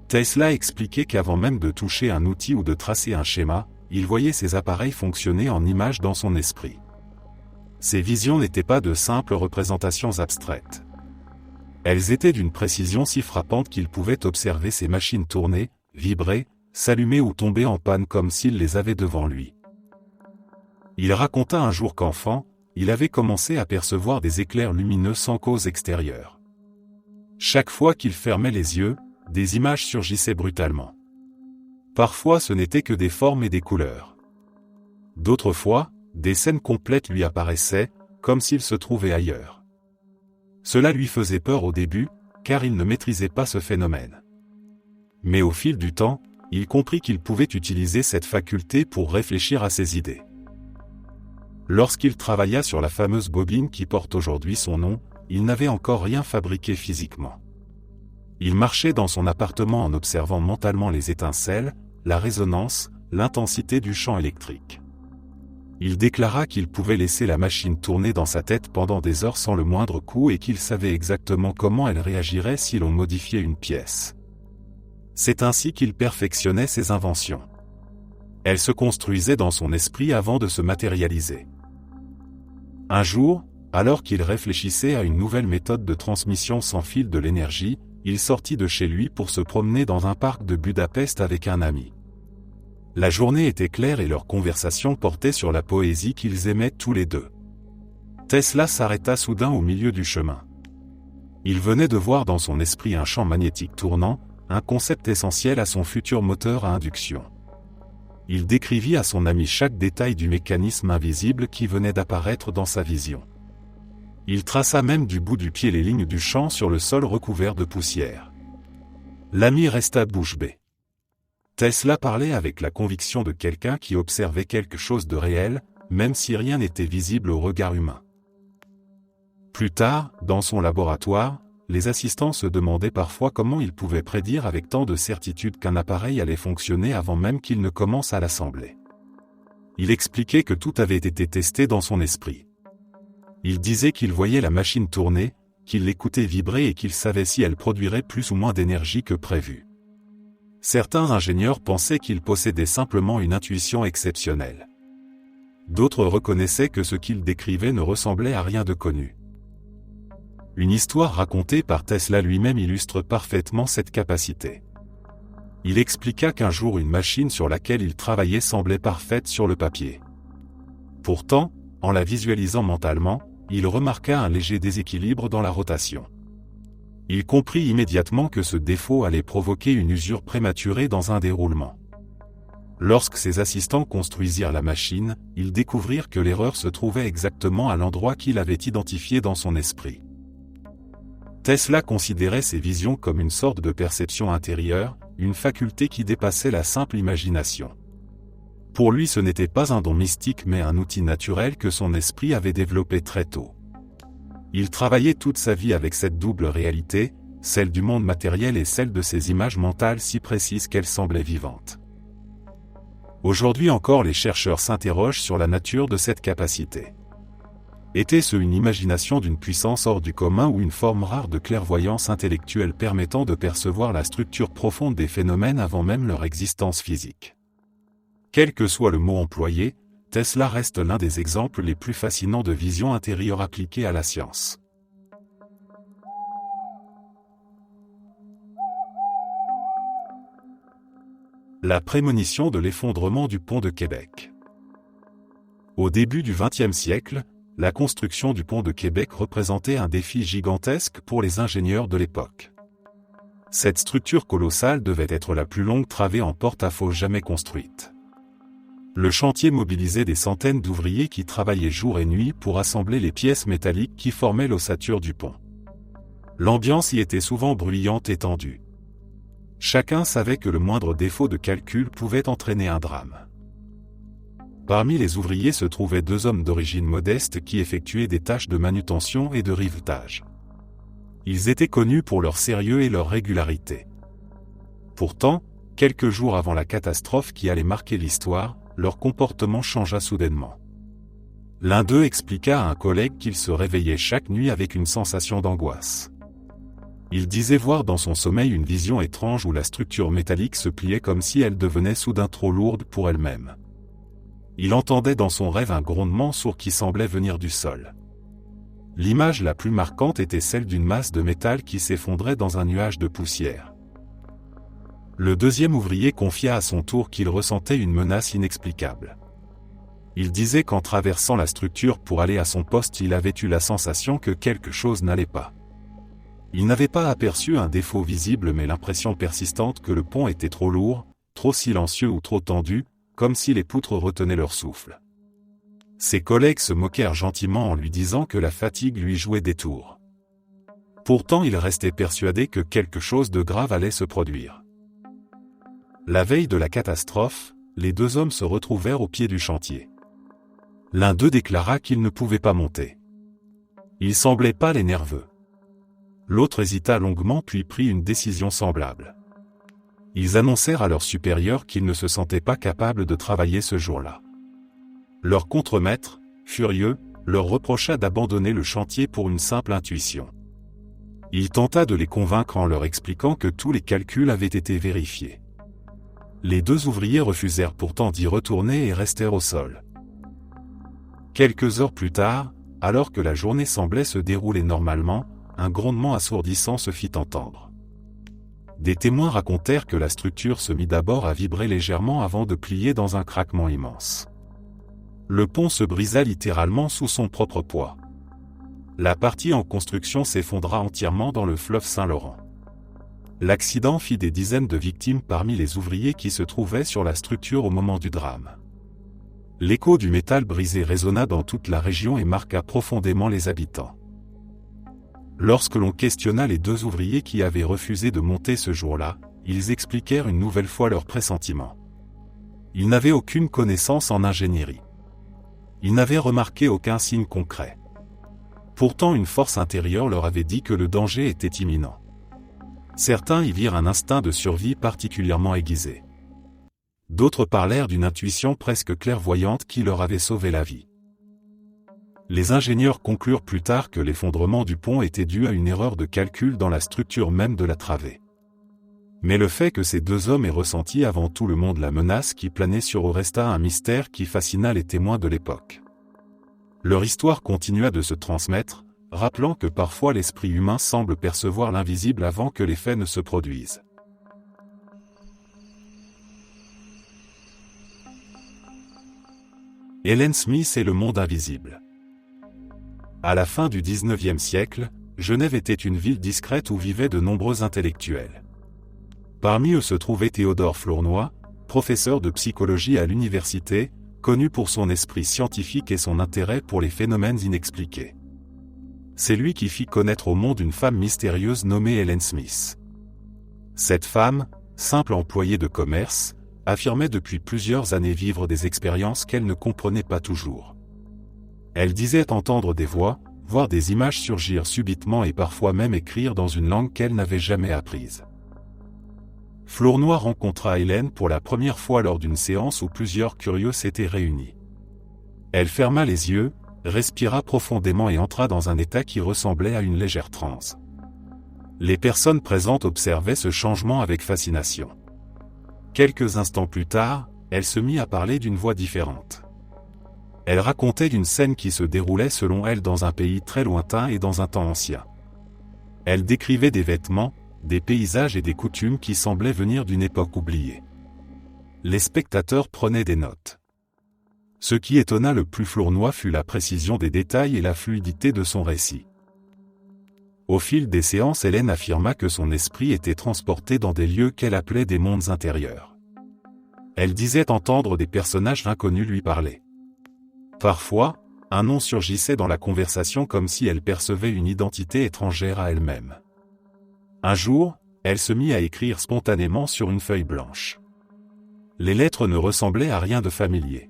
Tesla expliquait qu'avant même de toucher un outil ou de tracer un schéma, il voyait ses appareils fonctionner en images dans son esprit. Ces visions n'étaient pas de simples représentations abstraites. Elles étaient d'une précision si frappante qu'il pouvait observer ces machines tourner, vibrer, s'allumer ou tomber en panne comme s'il les avait devant lui. Il raconta un jour qu'enfant, il avait commencé à percevoir des éclairs lumineux sans cause extérieure. Chaque fois qu'il fermait les yeux, des images surgissaient brutalement. Parfois ce n'étaient que des formes et des couleurs. D'autres fois, des scènes complètes lui apparaissaient, comme s'il se trouvait ailleurs. Cela lui faisait peur au début, car il ne maîtrisait pas ce phénomène. Mais au fil du temps, il comprit qu'il pouvait utiliser cette faculté pour réfléchir à ses idées. Lorsqu'il travailla sur la fameuse bobine qui porte aujourd'hui son nom, il n'avait encore rien fabriqué physiquement. Il marchait dans son appartement en observant mentalement les étincelles, la résonance, l'intensité du champ électrique. Il déclara qu'il pouvait laisser la machine tourner dans sa tête pendant des heures sans le moindre coup et qu'il savait exactement comment elle réagirait si l'on modifiait une pièce. C'est ainsi qu'il perfectionnait ses inventions. Elles se construisaient dans son esprit avant de se matérialiser. Un jour, alors qu'il réfléchissait à une nouvelle méthode de transmission sans fil de l'énergie, il sortit de chez lui pour se promener dans un parc de Budapest avec un ami. La journée était claire et leur conversation portait sur la poésie qu'ils aimaient tous les deux. Tesla s'arrêta soudain au milieu du chemin. Il venait de voir dans son esprit un champ magnétique tournant, un concept essentiel à son futur moteur à induction. Il décrivit à son ami chaque détail du mécanisme invisible qui venait d'apparaître dans sa vision. Il traça même du bout du pied les lignes du champ sur le sol recouvert de poussière. L'ami resta bouche bée. Tesla parlait avec la conviction de quelqu'un qui observait quelque chose de réel, même si rien n'était visible au regard humain. Plus tard, dans son laboratoire, les assistants se demandaient parfois comment il pouvait prédire avec tant de certitude qu'un appareil allait fonctionner avant même qu'il ne commence à l'assembler. Il expliquait que tout avait été testé dans son esprit. Il disait qu'il voyait la machine tourner, qu'il l'écoutait vibrer et qu'il savait si elle produirait plus ou moins d'énergie que prévu. Certains ingénieurs pensaient qu'il possédait simplement une intuition exceptionnelle. D'autres reconnaissaient que ce qu'il décrivait ne ressemblait à rien de connu. Une histoire racontée par Tesla lui-même illustre parfaitement cette capacité. Il expliqua qu'un jour une machine sur laquelle il travaillait semblait parfaite sur le papier. Pourtant, en la visualisant mentalement, il remarqua un léger déséquilibre dans la rotation. Il comprit immédiatement que ce défaut allait provoquer une usure prématurée dans un déroulement. Lorsque ses assistants construisirent la machine, ils découvrirent que l'erreur se trouvait exactement à l'endroit qu'il avait identifié dans son esprit. Tesla considérait ces visions comme une sorte de perception intérieure, une faculté qui dépassait la simple imagination. Pour lui, ce n'était pas un don mystique mais un outil naturel que son esprit avait développé très tôt. Il travaillait toute sa vie avec cette double réalité, celle du monde matériel et celle de ces images mentales si précises qu'elles semblaient vivantes. Aujourd'hui encore, les chercheurs s'interrogent sur la nature de cette capacité. Était-ce une imagination d'une puissance hors du commun ou une forme rare de clairvoyance intellectuelle permettant de percevoir la structure profonde des phénomènes avant même leur existence physique? Quel que soit le mot employé, Tesla reste l'un des exemples les plus fascinants de vision intérieure appliquée à la science. La prémonition de l'effondrement du pont de Québec. Au début du XXe siècle, la construction du pont de Québec représentait un défi gigantesque pour les ingénieurs de l'époque. Cette structure colossale devait être la plus longue travée en porte-à-faux jamais construite. Le chantier mobilisait des centaines d'ouvriers qui travaillaient jour et nuit pour assembler les pièces métalliques qui formaient l'ossature du pont. L'ambiance y était souvent bruyante et tendue. Chacun savait que le moindre défaut de calcul pouvait entraîner un drame. Parmi les ouvriers se trouvaient deux hommes d'origine modeste qui effectuaient des tâches de manutention et de rivetage. Ils étaient connus pour leur sérieux et leur régularité. Pourtant, quelques jours avant la catastrophe qui allait marquer l'histoire, leur comportement changea soudainement. L'un d'eux expliqua à un collègue qu'il se réveillait chaque nuit avec une sensation d'angoisse. Il disait voir dans son sommeil une vision étrange où la structure métallique se pliait comme si elle devenait soudain trop lourde pour elle-même. Il entendait dans son rêve un grondement sourd qui semblait venir du sol. L'image la plus marquante était celle d'une masse de métal qui s'effondrait dans un nuage de poussière. Le deuxième ouvrier confia à son tour qu'il ressentait une menace inexplicable. Il disait qu'en traversant la structure pour aller à son poste, il avait eu la sensation que quelque chose n'allait pas. Il n'avait pas aperçu un défaut visible mais l'impression persistante que le pont était trop lourd, trop silencieux ou trop tendu, comme si les poutres retenaient leur souffle. Ses collègues se moquèrent gentiment en lui disant que la fatigue lui jouait des tours. Pourtant il restait persuadé que quelque chose de grave allait se produire. La veille de la catastrophe, les deux hommes se retrouvèrent au pied du chantier. L'un d'eux déclara qu'il ne pouvait pas monter. Il semblait pâle et nerveux. L'autre hésita longuement puis prit une décision semblable. Ils annoncèrent à leur supérieur qu'ils ne se sentaient pas capables de travailler ce jour-là. Leur contremaître, furieux, leur reprocha d'abandonner le chantier pour une simple intuition. Il tenta de les convaincre en leur expliquant que tous les calculs avaient été vérifiés. Les deux ouvriers refusèrent pourtant d'y retourner et restèrent au sol. Quelques heures plus tard, alors que la journée semblait se dérouler normalement, un grondement assourdissant se fit entendre. Des témoins racontèrent que la structure se mit d'abord à vibrer légèrement avant de plier dans un craquement immense. Le pont se brisa littéralement sous son propre poids. La partie en construction s'effondra entièrement dans le fleuve Saint-Laurent. L'accident fit des dizaines de victimes parmi les ouvriers qui se trouvaient sur la structure au moment du drame. L'écho du métal brisé résonna dans toute la région et marqua profondément les habitants. Lorsque l'on questionna les 2 ouvriers qui avaient refusé de monter ce jour-là, ils expliquèrent une nouvelle fois leurs pressentiments. Ils n'avaient aucune connaissance en ingénierie. Ils n'avaient remarqué aucun signe concret. Pourtant une force intérieure leur avait dit que le danger était imminent. Certains y virent un instinct de survie particulièrement aiguisé. D'autres parlèrent d'une intuition presque clairvoyante qui leur avait sauvé la vie. Les ingénieurs conclurent plus tard que l'effondrement du pont était dû à une erreur de calcul dans la structure même de la travée. Mais le fait que ces 2 hommes aient ressenti avant tout le monde la menace qui planait sur eux resta un mystère qui fascina les témoins de l'époque. Leur histoire continua de se transmettre, rappelant que parfois l'esprit humain semble percevoir l'invisible avant que les faits ne se produisent. Helen Smith et le monde invisible. À la fin du XIXe siècle, Genève était une ville discrète où vivaient de nombreux intellectuels. Parmi eux se trouvait Théodore Flournoy, professeur de psychologie à l'université, connu pour son esprit scientifique et son intérêt pour les phénomènes inexpliqués. C'est lui qui fit connaître au monde une femme mystérieuse nommée Helen Smith. Cette femme, simple employée de commerce, affirmait depuis plusieurs années vivre des expériences qu'elle ne comprenait pas toujours. Elle disait entendre des voix, voir des images surgir subitement et parfois même écrire dans une langue qu'elle n'avait jamais apprise. Flournoy rencontra Hélène pour la première fois lors d'une séance où plusieurs curieux s'étaient réunis. Elle ferma les yeux, respira profondément et entra dans un état qui ressemblait à une légère transe. Les personnes présentes observaient ce changement avec fascination. Quelques instants plus tard, elle se mit à parler d'une voix différente. Elle racontait d'une scène qui se déroulait selon elle dans un pays très lointain et dans un temps ancien. Elle décrivait des vêtements, des paysages et des coutumes qui semblaient venir d'une époque oubliée. Les spectateurs prenaient des notes. Ce qui étonna le plus Flournoy fut la précision des détails et la fluidité de son récit. Au fil des séances, Hélène affirma que son esprit était transporté dans des lieux qu'elle appelait des mondes intérieurs. Elle disait entendre des personnages inconnus lui parler. Parfois, un nom surgissait dans la conversation comme si elle percevait une identité étrangère à elle-même. Un jour, elle se mit à écrire spontanément sur une feuille blanche. Les lettres ne ressemblaient à rien de familier.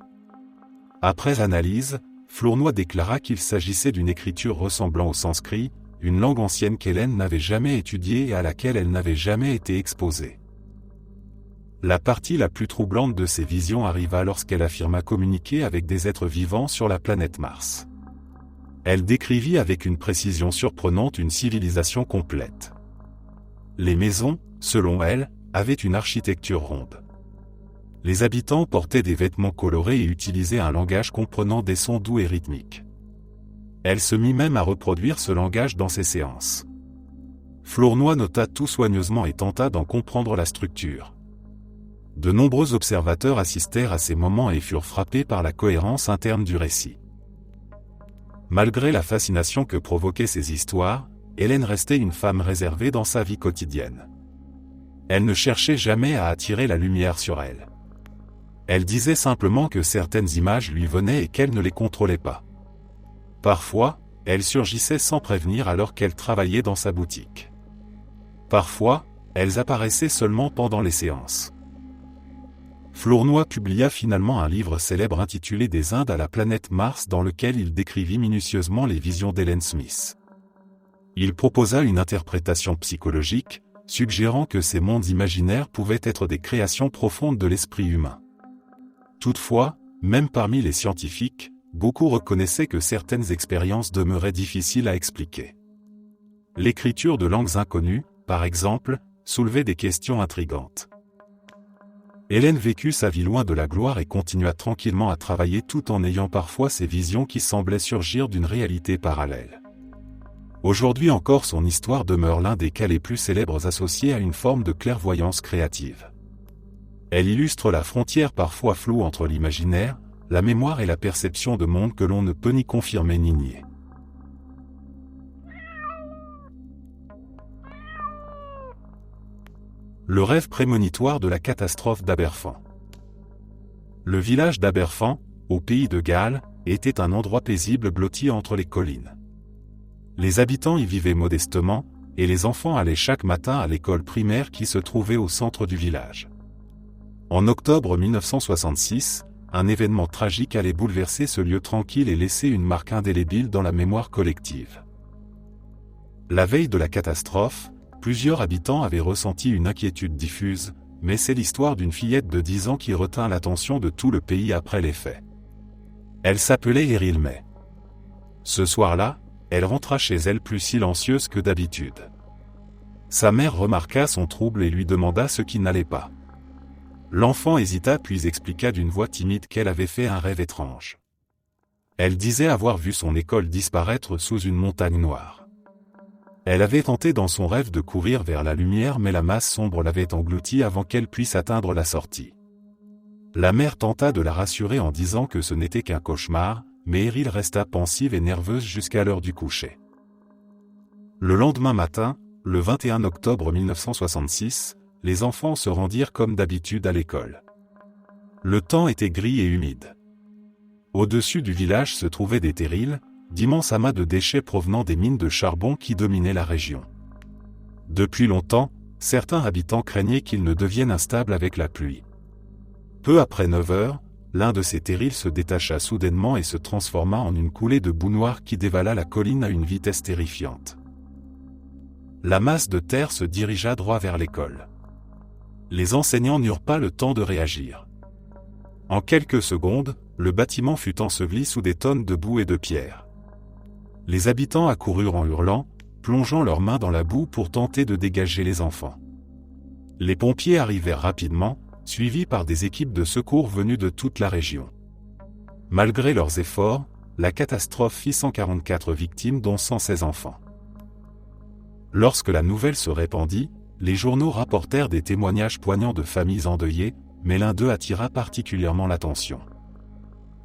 Après analyse, Flournoy déclara qu'il s'agissait d'une écriture ressemblant au sanskrit, une langue ancienne qu'Hélène n'avait jamais étudiée et à laquelle elle n'avait jamais été exposée. La partie la plus troublante de ces visions arriva lorsqu'elle affirma communiquer avec des êtres vivants sur la planète Mars. Elle décrivit avec une précision surprenante une civilisation complète. Les maisons, selon elle, avaient une architecture ronde. Les habitants portaient des vêtements colorés et utilisaient un langage comprenant des sons doux et rythmiques. Elle se mit même à reproduire ce langage dans ses séances. Flournoy nota tout soigneusement et tenta d'en comprendre la structure. De nombreux observateurs assistèrent à ces moments et furent frappés par la cohérence interne du récit. Malgré la fascination que provoquaient ces histoires, Hélène restait une femme réservée dans sa vie quotidienne. Elle ne cherchait jamais à attirer la lumière sur elle. Elle disait simplement que certaines images lui venaient et qu'elle ne les contrôlait pas. Parfois, elles surgissaient sans prévenir alors qu'elle travaillait dans sa boutique. Parfois, elles apparaissaient seulement pendant les séances. Flournoy publia finalement un livre célèbre intitulé Des Indes à la planète Mars dans lequel il décrivit minutieusement les visions d'Helen Smith. Il proposa une interprétation psychologique, suggérant que ces mondes imaginaires pouvaient être des créations profondes de l'esprit humain. Toutefois, même parmi les scientifiques, beaucoup reconnaissaient que certaines expériences demeuraient difficiles à expliquer. L'écriture de langues inconnues, par exemple, soulevait des questions intrigantes. Hélène vécut sa vie loin de la gloire et continua tranquillement à travailler tout en ayant parfois ces visions qui semblaient surgir d'une réalité parallèle. Aujourd'hui encore son histoire demeure l'un des cas les plus célèbres associés à une forme de clairvoyance créative. Elle illustre la frontière parfois floue entre l'imaginaire, la mémoire et la perception de monde que l'on ne peut ni confirmer ni nier. Le rêve prémonitoire de la catastrophe d'Aberfan. Le village d'Aberfan, au pays de Galles, était un endroit paisible blotti entre les collines. Les habitants y vivaient modestement, et les enfants allaient chaque matin à l'école primaire qui se trouvait au centre du village. En octobre 1966, un événement tragique allait bouleverser ce lieu tranquille et laisser une marque indélébile dans la mémoire collective. La veille de la catastrophe, plusieurs habitants avaient ressenti une inquiétude diffuse, mais c'est l'histoire d'une fillette de 10 ans qui retint l'attention de tout le pays après les faits. Elle s'appelait Eryl May. Ce soir-là, elle rentra chez elle plus silencieuse que d'habitude. Sa mère remarqua son trouble et lui demanda ce qui n'allait pas. L'enfant hésita puis expliqua d'une voix timide qu'elle avait fait un rêve étrange. Elle disait avoir vu son école disparaître sous une montagne noire. Elle avait tenté dans son rêve de courir vers la lumière mais la masse sombre l'avait engloutie avant qu'elle puisse atteindre la sortie. La mère tenta de la rassurer en disant que ce n'était qu'un cauchemar, mais Eryl resta pensive et nerveuse jusqu'à l'heure du coucher. Le lendemain matin, le 21 octobre 1966, les enfants se rendirent comme d'habitude à l'école. Le temps était gris et humide. Au-dessus du village se trouvaient des terrils, d'immenses amas de déchets provenant des mines de charbon qui dominaient la région. Depuis longtemps, certains habitants craignaient qu'ils ne deviennent instables avec la pluie. Peu après 9 heures, l'un de ces terrils se détacha soudainement et se transforma en une coulée de boue noire qui dévala la colline à une vitesse terrifiante. La masse de terre se dirigea droit vers l'école. Les enseignants n'eurent pas le temps de réagir. En quelques secondes, le bâtiment fut enseveli sous des tonnes de boue et de pierres. Les habitants accoururent en hurlant, plongeant leurs mains dans la boue pour tenter de dégager les enfants. Les pompiers arrivèrent rapidement, suivis par des équipes de secours venues de toute la région. Malgré leurs efforts, la catastrophe fit 144 victimes dont 116 enfants. Lorsque la nouvelle se répandit, les journaux rapportèrent des témoignages poignants de familles endeuillées, mais l'un d'eux attira particulièrement l'attention.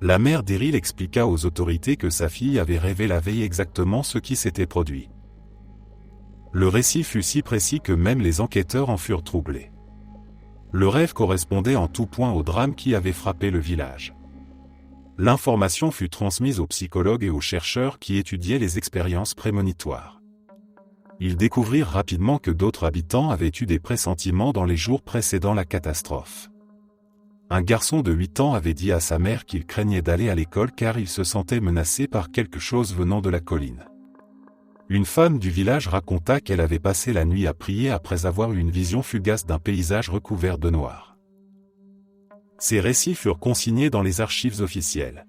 La mère d'Eryl expliqua aux autorités que sa fille avait rêvé la veille exactement ce qui s'était produit. Le récit fut si précis que même les enquêteurs en furent troublés. Le rêve correspondait en tout point au drame qui avait frappé le village. L'information fut transmise aux psychologues et aux chercheurs qui étudiaient les expériences prémonitoires. Ils découvrirent rapidement que d'autres habitants avaient eu des pressentiments dans les jours précédant la catastrophe. Un garçon de 8 ans avait dit à sa mère qu'il craignait d'aller à l'école car il se sentait menacé par quelque chose venant de la colline. Une femme du village raconta qu'elle avait passé la nuit à prier après avoir eu une vision fugace d'un paysage recouvert de noir. Ces récits furent consignés dans les archives officielles.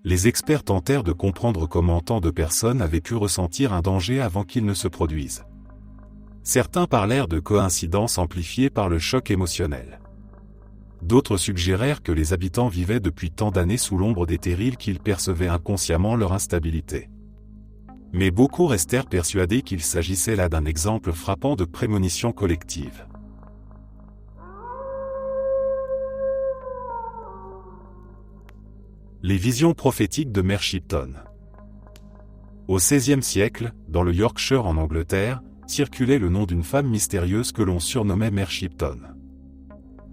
Les experts tentèrent de comprendre comment tant de personnes avaient pu ressentir un danger avant qu'il ne se produise. Certains parlèrent de coïncidences amplifiées par le choc émotionnel. D'autres suggérèrent que les habitants vivaient depuis tant d'années sous l'ombre des terrils qu'ils percevaient inconsciemment leur instabilité. Mais beaucoup restèrent persuadés qu'il s'agissait là d'un exemple frappant de prémonition collective. Les visions prophétiques de Mère Shipton. Au XVIe siècle, dans le Yorkshire en Angleterre, circulait le nom d'une femme mystérieuse que l'on surnommait Mère Shipton.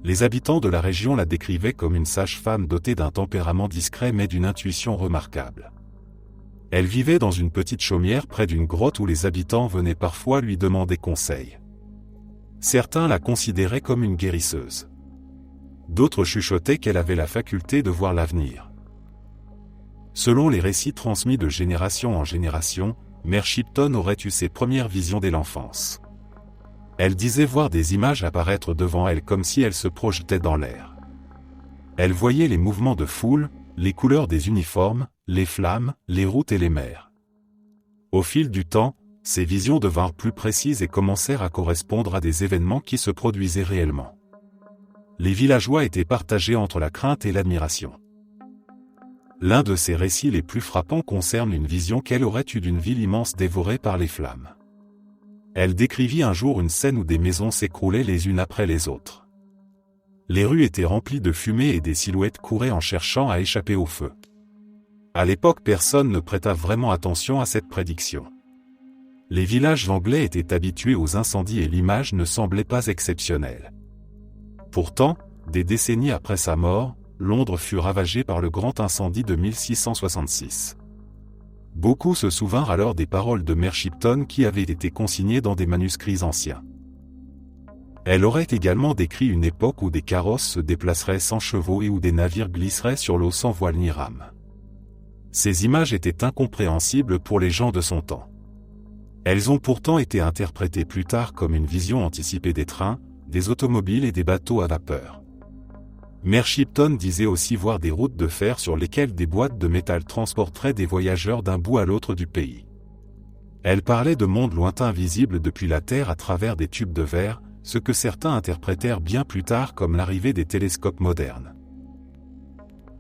Les habitants de la région la décrivaient comme une sage-femme dotée d'un tempérament discret mais d'une intuition remarquable. Elle vivait dans une petite chaumière près d'une grotte où les habitants venaient parfois lui demander conseil. Certains la considéraient comme une guérisseuse. D'autres chuchotaient qu'elle avait la faculté de voir l'avenir. Selon les récits transmis de génération en génération, Mère Shipton aurait eu ses premières visions dès l'enfance. Elle disait voir des images apparaître devant elle comme si elles se projetaient dans l'air. Elle voyait les mouvements de foule, les couleurs des uniformes, les flammes, les routes et les mers. Au fil du temps, ces visions devinrent plus précises et commencèrent à correspondre à des événements qui se produisaient réellement. Les villageois étaient partagés entre la crainte et l'admiration. L'un de ses récits les plus frappants concerne une vision qu'elle aurait eue d'une ville immense dévorée par les flammes. Elle décrivit un jour une scène où des maisons s'écroulaient les unes après les autres. Les rues étaient remplies de fumée et des silhouettes couraient en cherchant à échapper au feu. À l'époque, personne ne prêta vraiment attention à cette prédiction. Les villages anglais étaient habitués aux incendies et l'image ne semblait pas exceptionnelle. Pourtant, des décennies après sa mort, Londres fut ravagée par le grand incendie de 1666. Beaucoup se souvinrent alors des paroles de Mère Shipton qui avaient été consignées dans des manuscrits anciens. Elle aurait également décrit une époque où des carrosses se déplaceraient sans chevaux et où des navires glisseraient sur l'eau sans voile ni rame. Ces images étaient incompréhensibles pour les gens de son temps. Elles ont pourtant été interprétées plus tard comme une vision anticipée des trains, des automobiles et des bateaux à vapeur. Mère Shipton disait aussi voir des routes de fer sur lesquelles des boîtes de métal transporteraient des voyageurs d'un bout à l'autre du pays. Elle parlait de mondes lointains visibles depuis la Terre à travers des tubes de verre, ce que certains interprétèrent bien plus tard comme l'arrivée des télescopes modernes.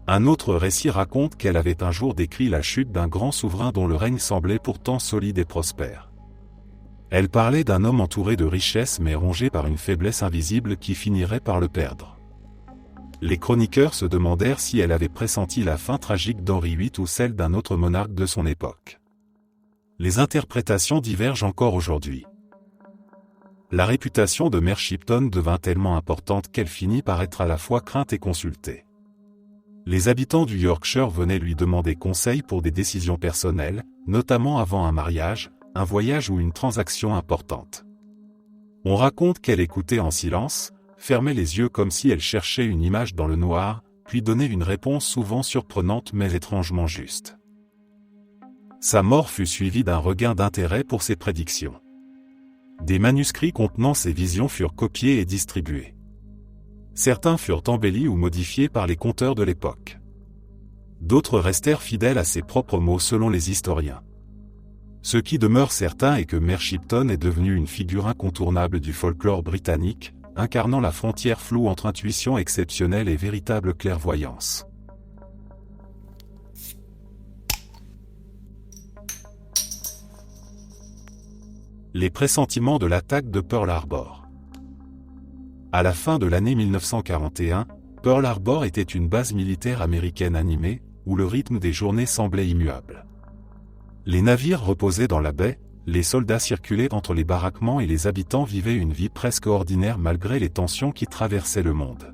Un autre récit raconte qu'elle avait un jour décrit la chute d'un grand souverain dont le règne semblait pourtant solide et prospère. Elle parlait d'un homme entouré de richesses mais rongé par une faiblesse invisible qui finirait par le perdre. Les chroniqueurs se demandèrent si elle avait pressenti la fin tragique d'Henri VIII ou celle d'un autre monarque de son époque. Les interprétations divergent encore aujourd'hui. La réputation de Mère Shipton devint tellement importante qu'elle finit par être à la fois crainte et consultée. Les habitants du Yorkshire venaient lui demander conseil pour des décisions personnelles, notamment avant un mariage, un voyage ou une transaction importante. On raconte qu'elle écoutait en silence, fermait les yeux comme si elle cherchait une image dans le noir, puis donnait une réponse souvent surprenante mais étrangement juste. Sa mort fut suivie d'un regain d'intérêt pour ses prédictions. Des manuscrits contenant ses visions furent copiés et distribués. Certains furent embellis ou modifiés par les conteurs de l'époque. D'autres restèrent fidèles à ses propres mots selon les historiens. Ce qui demeure certain est que Mère Shipton est devenue une figure incontournable du folklore britannique, incarnant la frontière floue entre intuition exceptionnelle et véritable clairvoyance. Les pressentiments de l'attaque de Pearl Harbor. À la fin de l'année 1941, Pearl Harbor était une base militaire américaine animée, où le rythme des journées semblait immuable. Les navires reposaient dans la baie, les soldats circulaient entre les baraquements et les habitants vivaient une vie presque ordinaire malgré les tensions qui traversaient le monde.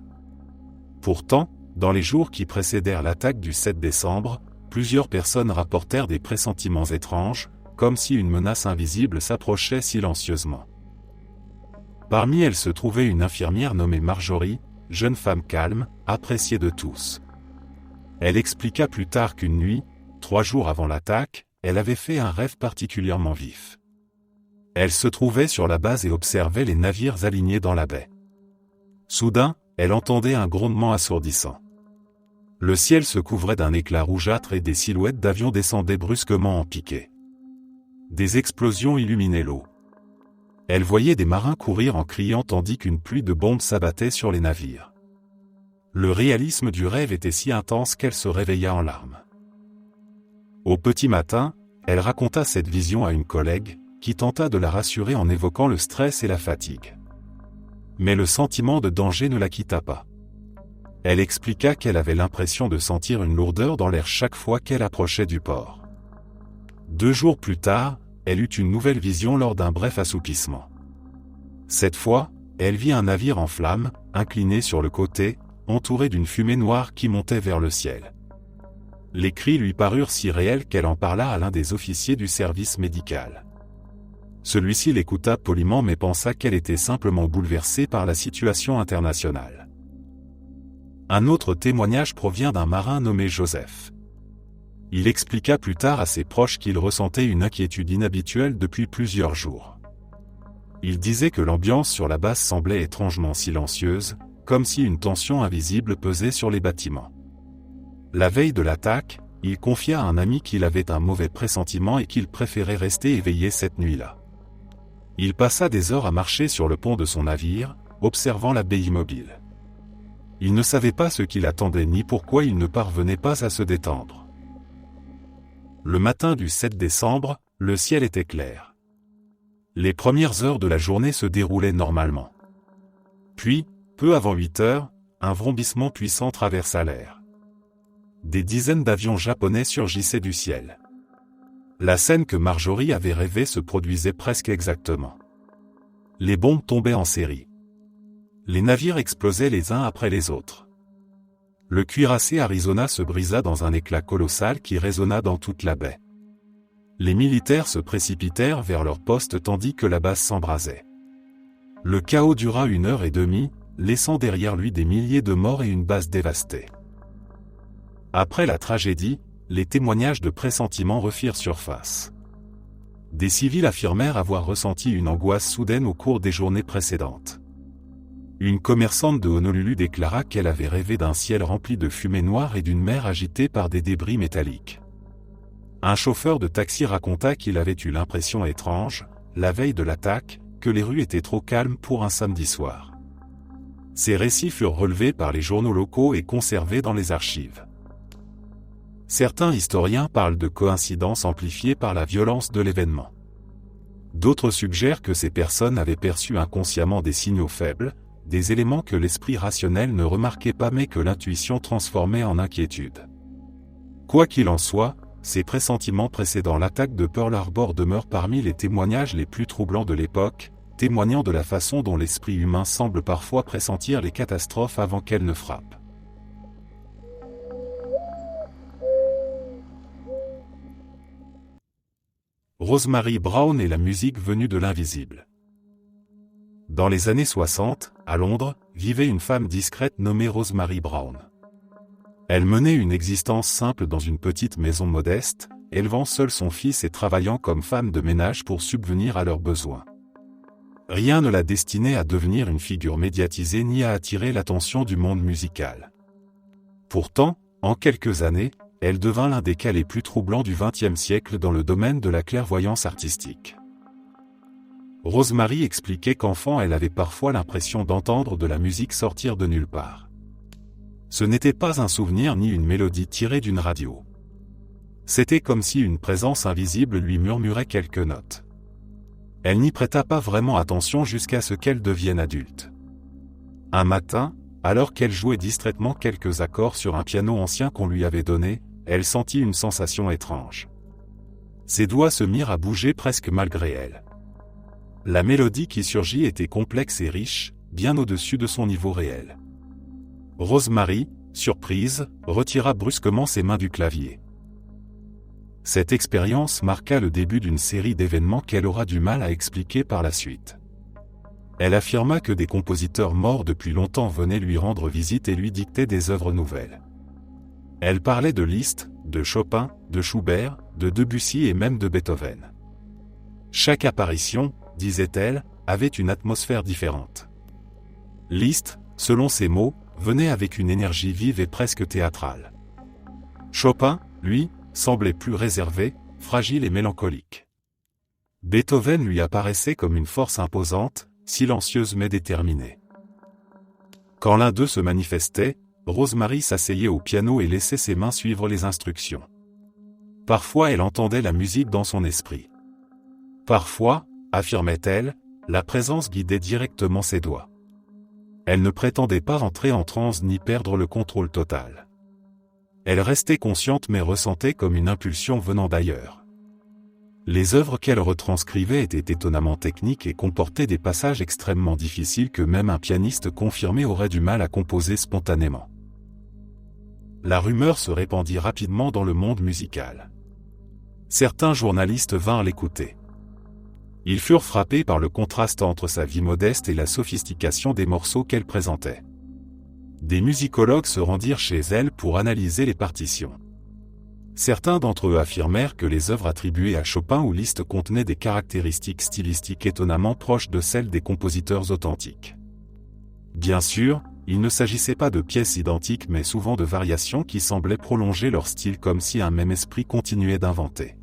Pourtant, dans les jours qui précédèrent l'attaque du 7 décembre, plusieurs personnes rapportèrent des pressentiments étranges, comme si une menace invisible s'approchait silencieusement. Parmi elles se trouvait une infirmière nommée Marjorie, jeune femme calme, appréciée de tous. Elle expliqua plus tard qu'une nuit, 3 jours avant l'attaque, elle avait fait un rêve particulièrement vif. Elle se trouvait sur la base et observait les navires alignés dans la baie. Soudain, elle entendait un grondement assourdissant. Le ciel se couvrait d'un éclat rougeâtre et des silhouettes d'avions descendaient brusquement en piqué. Des explosions illuminaient l'eau. Elle voyait des marins courir en criant tandis qu'une pluie de bombes s'abattait sur les navires. Le réalisme du rêve était si intense qu'elle se réveilla en larmes. Au petit matin, elle raconta cette vision à une collègue, qui tenta de la rassurer en évoquant le stress et la fatigue. Mais le sentiment de danger ne la quitta pas. Elle expliqua qu'elle avait l'impression de sentir une lourdeur dans l'air chaque fois qu'elle approchait du port. 2 jours plus tard, elle eut une nouvelle vision lors d'un bref assoupissement. Cette fois, elle vit un navire en flammes, incliné sur le côté, entouré d'une fumée noire qui montait vers le ciel. Les cris lui parurent si réels qu'elle en parla à l'un des officiers du service médical. Celui-ci l'écouta poliment mais pensa qu'elle était simplement bouleversée par la situation internationale. Un autre témoignage provient d'un marin nommé Joseph. Il expliqua plus tard à ses proches qu'il ressentait une inquiétude inhabituelle depuis plusieurs jours. Il disait que l'ambiance sur la base semblait étrangement silencieuse, comme si une tension invisible pesait sur les bâtiments. La veille de l'attaque, il confia à un ami qu'il avait un mauvais pressentiment et qu'il préférait rester éveillé cette nuit-là. Il passa des heures à marcher sur le pont de son navire, observant la baie immobile. Il ne savait pas ce qu'il attendait ni pourquoi il ne parvenait pas à se détendre. Le matin du 7 décembre, le ciel était clair. Les premières heures de la journée se déroulaient normalement. Puis, peu avant 8 heures, un vrombissement puissant traversa l'air. Des dizaines d'avions japonais surgissaient du ciel. La scène que Marjorie avait rêvée se produisait presque exactement. Les bombes tombaient en série. Les navires explosaient les uns après les autres. Le cuirassé Arizona se brisa dans un éclat colossal qui résonna dans toute la baie. Les militaires se précipitèrent vers leur poste tandis que la base s'embrasait. Le chaos dura 1h30, laissant derrière lui des milliers de morts et une base dévastée. Après la tragédie, les témoignages de pressentiments refirent surface. Des civils affirmèrent avoir ressenti une angoisse soudaine au cours des journées précédentes. Une commerçante de Honolulu déclara qu'elle avait rêvé d'un ciel rempli de fumée noire et d'une mer agitée par des débris métalliques. Un chauffeur de taxi raconta qu'il avait eu l'impression étrange, la veille de l'attaque, que les rues étaient trop calmes pour un samedi soir. Ces récits furent relevés par les journaux locaux et conservés dans les archives. Certains historiens parlent de coïncidences amplifiées par la violence de l'événement. D'autres suggèrent que ces personnes avaient perçu inconsciemment des signaux faibles, des éléments que l'esprit rationnel ne remarquait pas mais que l'intuition transformait en inquiétude. Quoi qu'il en soit, ces pressentiments précédant l'attaque de Pearl Harbor demeurent parmi les témoignages les plus troublants de l'époque, témoignant de la façon dont l'esprit humain semble parfois pressentir les catastrophes avant qu'elles ne frappent. Rosemary Brown et la musique venue de l'invisible. Dans les années 60, à Londres, vivait une femme discrète nommée Rosemary Brown. Elle menait une existence simple dans une petite maison modeste, élevant seule son fils et travaillant comme femme de ménage pour subvenir à leurs besoins. Rien ne la destinait à devenir une figure médiatisée ni à attirer l'attention du monde musical. Pourtant, en quelques années, elle devint l'un des cas les plus troublants du XXe siècle dans le domaine de la clairvoyance artistique. Rosemary expliquait qu'enfant elle avait parfois l'impression d'entendre de la musique sortir de nulle part. Ce n'était pas un souvenir ni une mélodie tirée d'une radio. C'était comme si une présence invisible lui murmurait quelques notes. Elle n'y prêta pas vraiment attention jusqu'à ce qu'elle devienne adulte. Un matin, alors qu'elle jouait distraitement quelques accords sur un piano ancien qu'on lui avait donné, elle sentit une sensation étrange. Ses doigts se mirent à bouger presque malgré elle. La mélodie qui surgit était complexe et riche, bien au-dessus de son niveau réel. Rosemary, surprise, retira brusquement ses mains du clavier. Cette expérience marqua le début d'une série d'événements qu'elle aura du mal à expliquer par la suite. Elle affirma que des compositeurs morts depuis longtemps venaient lui rendre visite et lui dictaient des œuvres nouvelles. Elle parlait de Liszt, de Chopin, de Schubert, de Debussy et même de Beethoven. Chaque apparition, disait-elle, avait une atmosphère différente. Liszt, selon ses mots, venait avec une énergie vive et presque théâtrale. Chopin, lui, semblait plus réservé, fragile et mélancolique. Beethoven lui apparaissait comme une force imposante, silencieuse mais déterminée. Quand l'un d'eux se manifestait, Rosemary s'asseyait au piano et laissait ses mains suivre les instructions. Parfois elle entendait la musique dans son esprit. Parfois, affirmait-elle, la présence guidait directement ses doigts. Elle ne prétendait pas entrer en transe ni perdre le contrôle total. Elle restait consciente mais ressentait comme une impulsion venant d'ailleurs. Les œuvres qu'elle retranscrivait étaient étonnamment techniques et comportaient des passages extrêmement difficiles que même un pianiste confirmé aurait du mal à composer spontanément. La rumeur se répandit rapidement dans le monde musical. Certains journalistes vinrent l'écouter. Ils furent frappés par le contraste entre sa vie modeste et la sophistication des morceaux qu'elle présentait. Des musicologues se rendirent chez elle pour analyser les partitions. Certains d'entre eux affirmèrent que les œuvres attribuées à Chopin ou Liszt contenaient des caractéristiques stylistiques étonnamment proches de celles des compositeurs authentiques. Bien sûr, il ne s'agissait pas de pièces identiques mais souvent de variations qui semblaient prolonger leur style comme si un même esprit continuait d'inventer.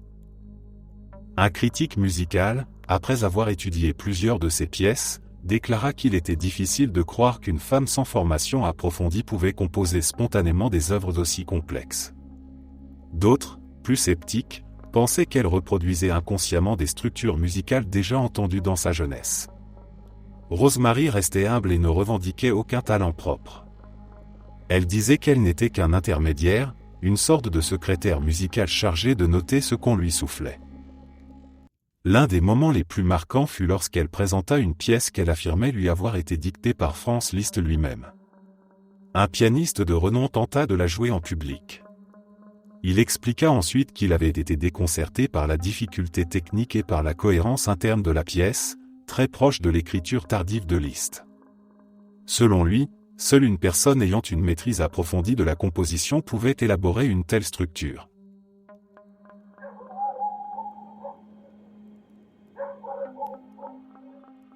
Un critique musical, après avoir étudié plusieurs de ces pièces, déclara qu'il était difficile de croire qu'une femme sans formation approfondie pouvait composer spontanément des œuvres aussi complexes. D'autres, plus sceptiques, pensaient qu'elle reproduisait inconsciemment des structures musicales déjà entendues dans sa jeunesse. Rosemary restait humble et ne revendiquait aucun talent propre. Elle disait qu'elle n'était qu'un intermédiaire, une sorte de secrétaire musical chargé de noter ce qu'on lui soufflait. L'un des moments les plus marquants fut lorsqu'elle présenta une pièce qu'elle affirmait lui avoir été dictée par Franz Liszt lui-même. Un pianiste de renom tenta de la jouer en public. Il expliqua ensuite qu'il avait été déconcerté par la difficulté technique et par la cohérence interne de la pièce, très proche de l'écriture tardive de Liszt. Selon lui, seule une personne ayant une maîtrise approfondie de la composition pouvait élaborer une telle structure.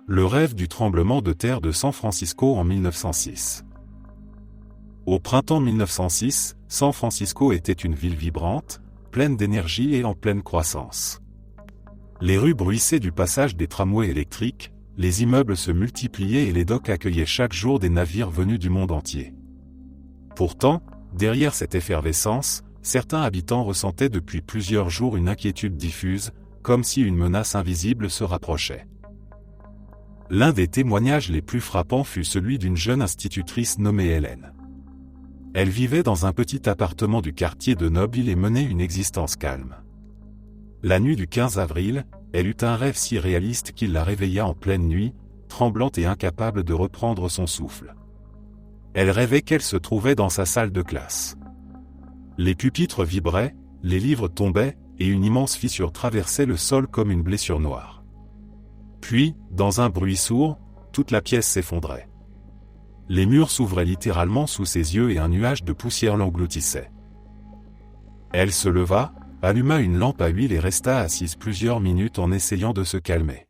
Le rêve du tremblement de terre de San Francisco en 1906. Au printemps 1906, San Francisco était une ville vibrante, pleine d'énergie et en pleine croissance. Les rues bruissaient du passage des tramways électriques, les immeubles se multipliaient et les docks accueillaient chaque jour des navires venus du monde entier. Pourtant, derrière cette effervescence, certains habitants ressentaient depuis plusieurs jours une inquiétude diffuse, comme si une menace invisible se rapprochait. L'un des témoignages les plus frappants fut celui d'une jeune institutrice nommée Hélène. Elle vivait dans un petit appartement du quartier de Noble et menait une existence calme. La nuit du 15 avril, elle eut un rêve si réaliste qu'il la réveilla en pleine nuit, tremblante et incapable de reprendre son souffle. Elle rêvait qu'elle se trouvait dans sa salle de classe. Les pupitres vibraient, les livres tombaient, et une immense fissure traversait le sol comme une blessure noire. Puis, dans un bruit sourd, toute la pièce s'effondrait. Les murs s'ouvraient littéralement sous ses yeux et un nuage de poussière l'engloutissait. Elle se leva, alluma une lampe à huile et resta assise plusieurs minutes en essayant de se calmer.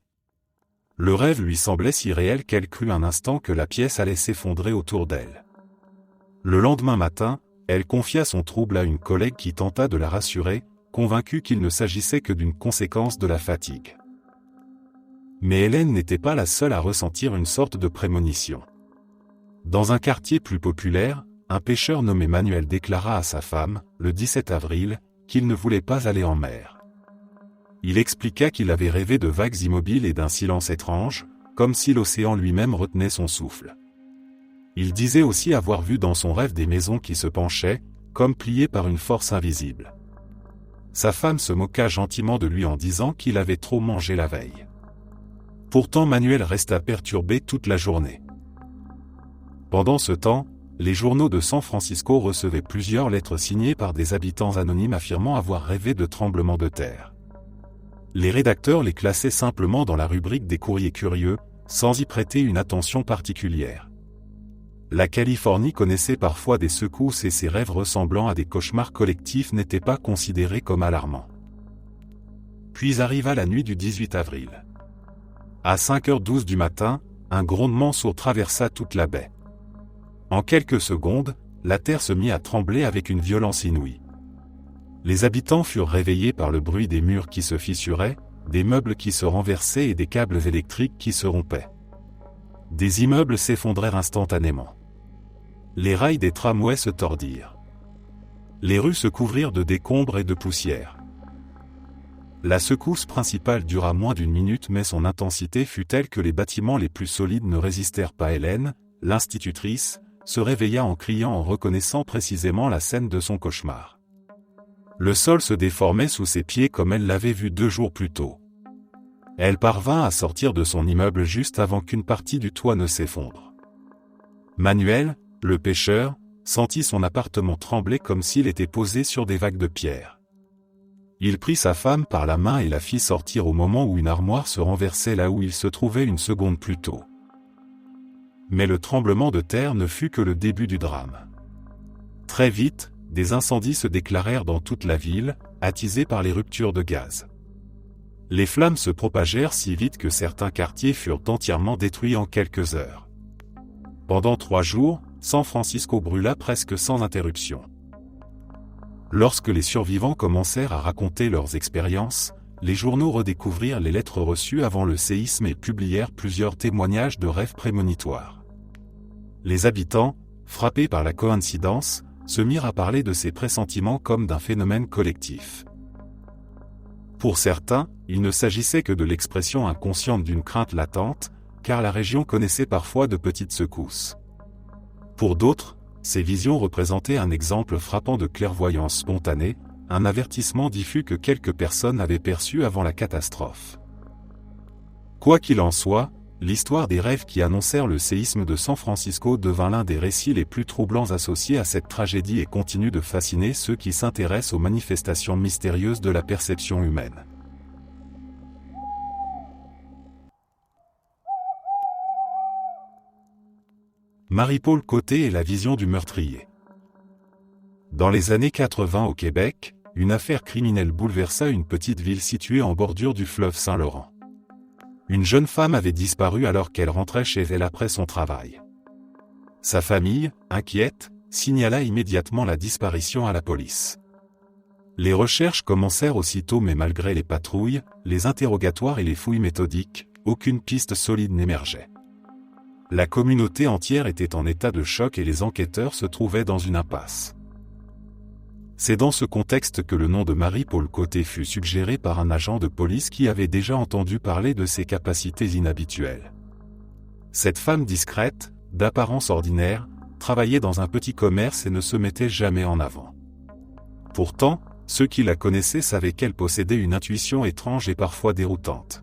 Le rêve lui semblait si réel qu'elle crut un instant que la pièce allait s'effondrer autour d'elle. Le lendemain matin, elle confia son trouble à une collègue qui tenta de la rassurer, convaincue qu'il ne s'agissait que d'une conséquence de la fatigue. Mais Hélène n'était pas la seule à ressentir une sorte de prémonition. Dans un quartier plus populaire, un pêcheur nommé Manuel déclara à sa femme, le 17 avril, qu'il ne voulait pas aller en mer. Il expliqua qu'il avait rêvé de vagues immobiles et d'un silence étrange, comme si l'océan lui-même retenait son souffle. Il disait aussi avoir vu dans son rêve des maisons qui se penchaient, comme pliées par une force invisible. Sa femme se moqua gentiment de lui en disant qu'il avait trop mangé la veille. Pourtant Manuel resta perturbé toute la journée. Pendant ce temps, les journaux de San Francisco recevaient plusieurs lettres signées par des habitants anonymes affirmant avoir rêvé de tremblements de terre. Les rédacteurs les classaient simplement dans la rubrique des courriers curieux, sans y prêter une attention particulière. La Californie connaissait parfois des secousses et ces rêves ressemblant à des cauchemars collectifs n'étaient pas considérés comme alarmants. Puis arriva la nuit du 18 avril. À 5h12 du matin, un grondement sourd traversa toute la baie. En quelques secondes, la terre se mit à trembler avec une violence inouïe. Les habitants furent réveillés par le bruit des murs qui se fissuraient, des meubles qui se renversaient et des câbles électriques qui se rompaient. Des immeubles s'effondrèrent instantanément. Les rails des tramways se tordirent. Les rues se couvrirent de décombres et de poussière. La secousse principale dura moins d'une minute mais son intensité fut telle que les bâtiments les plus solides ne résistèrent pas. Hélène, l'institutrice, se réveilla en criant en reconnaissant précisément la scène de son cauchemar. Le sol se déformait sous ses pieds comme elle l'avait vu 2 jours plus tôt. Elle parvint à sortir de son immeuble juste avant qu'une partie du toit ne s'effondre. Manuel, le pêcheur, sentit son appartement trembler comme s'il était posé sur des vagues de pierre. Il prit sa femme par la main et la fit sortir au moment où une armoire se renversait là où il se trouvait une seconde plus tôt. Mais le tremblement de terre ne fut que le début du drame. Très vite, des incendies se déclarèrent dans toute la ville, attisés par les ruptures de gaz. Les flammes se propagèrent si vite que certains quartiers furent entièrement détruits en quelques heures. Pendant 3 jours, San Francisco brûla presque sans interruption. Lorsque les survivants commencèrent à raconter leurs expériences, les journaux redécouvrirent les lettres reçues avant le séisme et publièrent plusieurs témoignages de rêves prémonitoires. Les habitants, frappés par la coïncidence, se mirent à parler de ces pressentiments comme d'un phénomène collectif. Pour certains, il ne s'agissait que de l'expression inconsciente d'une crainte latente, car la région connaissait parfois de petites secousses. Pour d'autres, ces visions représentaient un exemple frappant de clairvoyance spontanée, un avertissement diffus que quelques personnes avaient perçu avant la catastrophe. Quoi qu'il en soit, l'histoire des rêves qui annoncèrent le séisme de San Francisco devint l'un des récits les plus troublants associés à cette tragédie et continue de fasciner ceux qui s'intéressent aux manifestations mystérieuses de la perception humaine. Marie-Paul Côté et la vision du meurtrier. Dans les années 80 au Québec, une affaire criminelle bouleversa une petite ville située en bordure du fleuve Saint-Laurent. Une jeune femme avait disparu alors qu'elle rentrait chez elle après son travail. Sa famille, inquiète, signala immédiatement la disparition à la police. Les recherches commencèrent aussitôt mais malgré les patrouilles, les interrogatoires et les fouilles méthodiques, aucune piste solide n'émergeait. La communauté entière était en état de choc et les enquêteurs se trouvaient dans une impasse. C'est dans ce contexte que le nom de Marie-Paul Côté fut suggéré par un agent de police qui avait déjà entendu parler de ses capacités inhabituelles. Cette femme discrète, d'apparence ordinaire, travaillait dans un petit commerce et ne se mettait jamais en avant. Pourtant, ceux qui la connaissaient savaient qu'elle possédait une intuition étrange et parfois déroutante.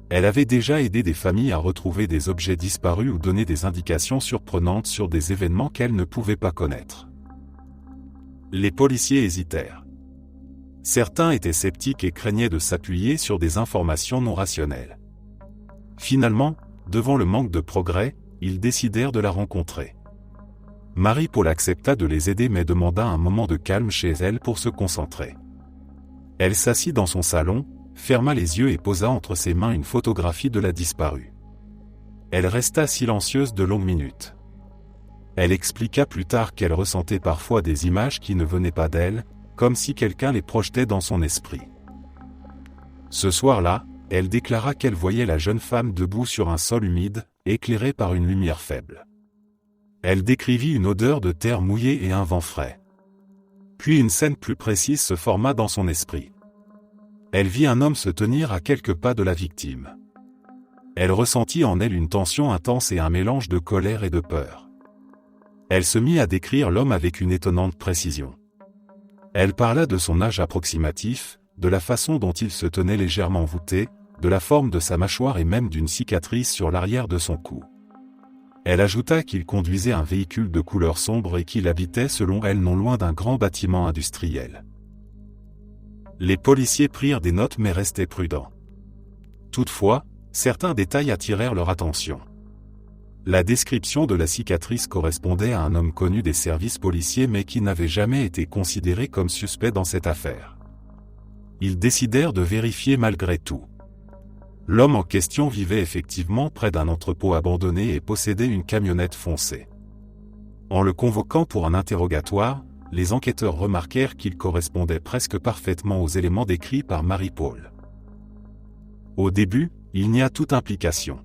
Elle avait déjà aidé des familles à retrouver des objets disparus ou donné des indications surprenantes sur des événements qu'elles ne pouvaient pas connaître. Les policiers hésitèrent. Certains étaient sceptiques et craignaient de s'appuyer sur des informations non rationnelles. Finalement, devant le manque de progrès, ils décidèrent de la rencontrer. Marie-Paul accepta de les aider mais demanda un moment de calme chez elle pour se concentrer. Elle s'assit dans son salon, ferma les yeux et posa entre ses mains une photographie de la disparue. Elle resta silencieuse de longues minutes. Elle expliqua plus tard qu'elle ressentait parfois des images qui ne venaient pas d'elle, comme si quelqu'un les projetait dans son esprit. Ce soir-là, elle déclara qu'elle voyait la jeune femme debout sur un sol humide, éclairé par une lumière faible. Elle décrivit une odeur de terre mouillée et un vent frais. Puis une scène plus précise se forma dans son esprit. Elle vit un homme se tenir à quelques pas de la victime. Elle ressentit en elle une tension intense et un mélange de colère et de peur. Elle se mit à décrire l'homme avec une étonnante précision. Elle parla de son âge approximatif, de la façon dont il se tenait légèrement voûté, de la forme de sa mâchoire et même d'une cicatrice sur l'arrière de son cou. Elle ajouta qu'il conduisait un véhicule de couleur sombre et qu'il habitait selon elle non loin d'un grand bâtiment industriel. Les policiers prirent des notes mais restaient prudents. Toutefois, certains détails attirèrent leur attention. La description de la cicatrice correspondait à un homme connu des services policiers mais qui n'avait jamais été considéré comme suspect dans cette affaire. Ils décidèrent de vérifier malgré tout. L'homme en question vivait effectivement près d'un entrepôt abandonné et possédait une camionnette foncée. En le convoquant pour un interrogatoire, les enquêteurs remarquèrent qu'il correspondait presque parfaitement aux éléments décrits par Marie-Paul. Au début, il n'y a toute implication.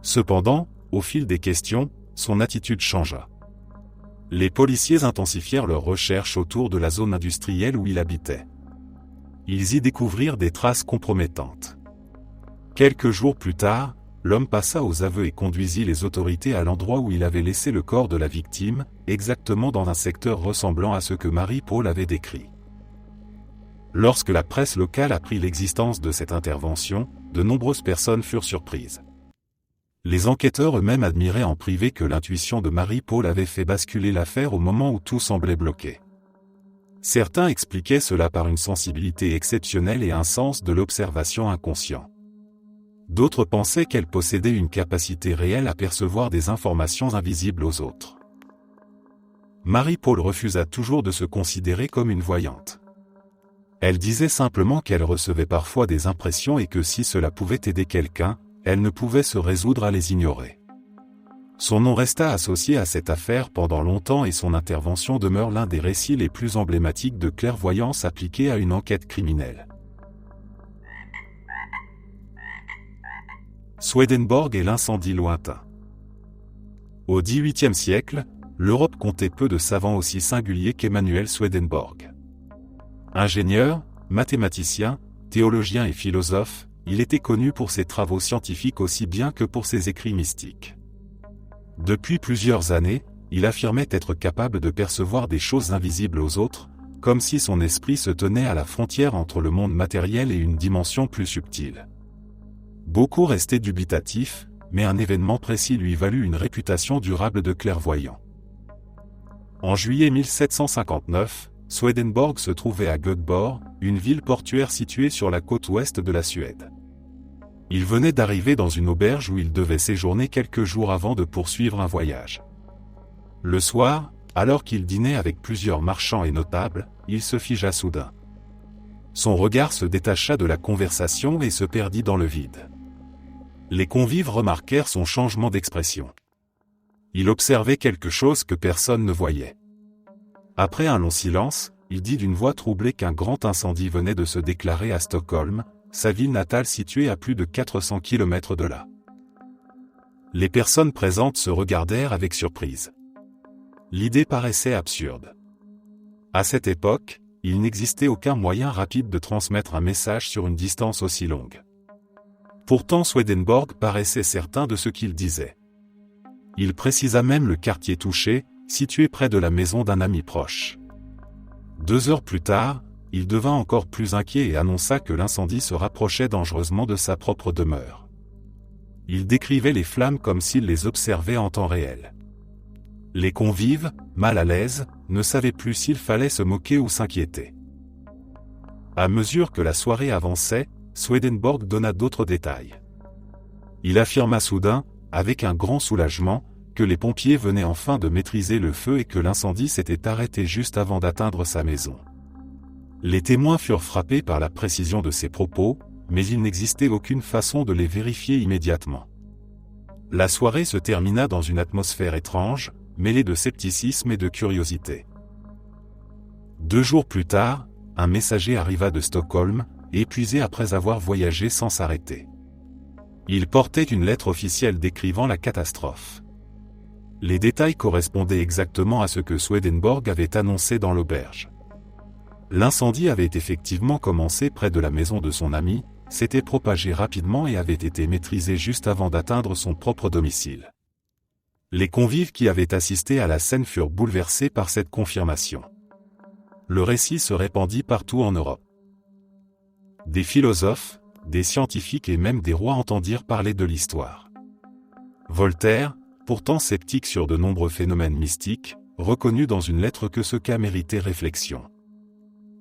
Cependant, au fil des questions, son attitude changea. Les policiers intensifièrent leurs recherches autour de la zone industrielle où il habitait. Ils y découvrirent des traces compromettantes. Quelques jours plus tard, l'homme passa aux aveux et conduisit les autorités à l'endroit où il avait laissé le corps de la victime, exactement dans un secteur ressemblant à ce que Marie-Paul avait décrit. Lorsque la presse locale apprit l'existence de cette intervention, de nombreuses personnes furent surprises. Les enquêteurs eux-mêmes admiraient en privé que l'intuition de Marie-Paul avait fait basculer l'affaire au moment où tout semblait bloqué. Certains expliquaient cela par une sensibilité exceptionnelle et un sens de l'observation inconscient. D'autres pensaient qu'elle possédait une capacité réelle à percevoir des informations invisibles aux autres. Marie-Paul refusa toujours de se considérer comme une voyante. Elle disait simplement qu'elle recevait parfois des impressions et que si cela pouvait aider quelqu'un, elle ne pouvait se résoudre à les ignorer. Son nom resta associé à cette affaire pendant longtemps et son intervention demeure l'un des récits les plus emblématiques de clairvoyance appliquée à une enquête criminelle. Swedenborg et l'incendie lointain. Au XVIIIe siècle, l'Europe comptait peu de savants aussi singuliers qu'Emmanuel Swedenborg. Ingénieur, mathématicien, théologien et philosophe, il était connu pour ses travaux scientifiques aussi bien que pour ses écrits mystiques. Depuis plusieurs années, il affirmait être capable de percevoir des choses invisibles aux autres, comme si son esprit se tenait à la frontière entre le monde matériel et une dimension plus subtile. Beaucoup restaient dubitatifs, mais un événement précis lui valut une réputation durable de clairvoyant. En juillet 1759, Swedenborg se trouvait à Göteborg, une ville portuaire située sur la côte ouest de la Suède. Il venait d'arriver dans une auberge où il devait séjourner quelques jours avant de poursuivre un voyage. Le soir, alors qu'il dînait avec plusieurs marchands et notables, il se figea soudain. Son regard se détacha de la conversation et se perdit dans le vide. Les convives remarquèrent son changement d'expression. Il observait quelque chose que personne ne voyait. Après un long silence, il dit d'une voix troublée qu'un grand incendie venait de se déclarer à Stockholm, sa ville natale située à plus de 400 km de là. Les personnes présentes se regardèrent avec surprise. L'idée paraissait absurde. À cette époque, il n'existait aucun moyen rapide de transmettre un message sur une distance aussi longue. Pourtant Swedenborg paraissait certain de ce qu'il disait. Il précisa même le quartier touché, situé près de la maison d'un ami proche. 2 heures plus tard, il devint encore plus inquiet et annonça que l'incendie se rapprochait dangereusement de sa propre demeure. Il décrivait les flammes comme s'il les observait en temps réel. Les convives, mal à l'aise, ne savaient plus s'il fallait se moquer ou s'inquiéter. À mesure que la soirée avançait, Swedenborg donna d'autres détails. Il affirma soudain, avec un grand soulagement, que les pompiers venaient enfin de maîtriser le feu et que l'incendie s'était arrêté juste avant d'atteindre sa maison. Les témoins furent frappés par la précision de ses propos, mais il n'existait aucune façon de les vérifier immédiatement. La soirée se termina dans une atmosphère étrange, mêlée de scepticisme et de curiosité. 2 jours plus tard, un messager arriva de Stockholm, épuisé après avoir voyagé sans s'arrêter. Il portait une lettre officielle décrivant la catastrophe. Les détails correspondaient exactement à ce que Swedenborg avait annoncé dans l'auberge. L'incendie avait effectivement commencé près de la maison de son ami, s'était propagé rapidement et avait été maîtrisé juste avant d'atteindre son propre domicile. Les convives qui avaient assisté à la scène furent bouleversés par cette confirmation. Le récit se répandit partout en Europe. Des philosophes, des scientifiques et même des rois entendirent parler de l'histoire. Voltaire, pourtant sceptique sur de nombreux phénomènes mystiques, reconnut dans une lettre que ce cas méritait réflexion.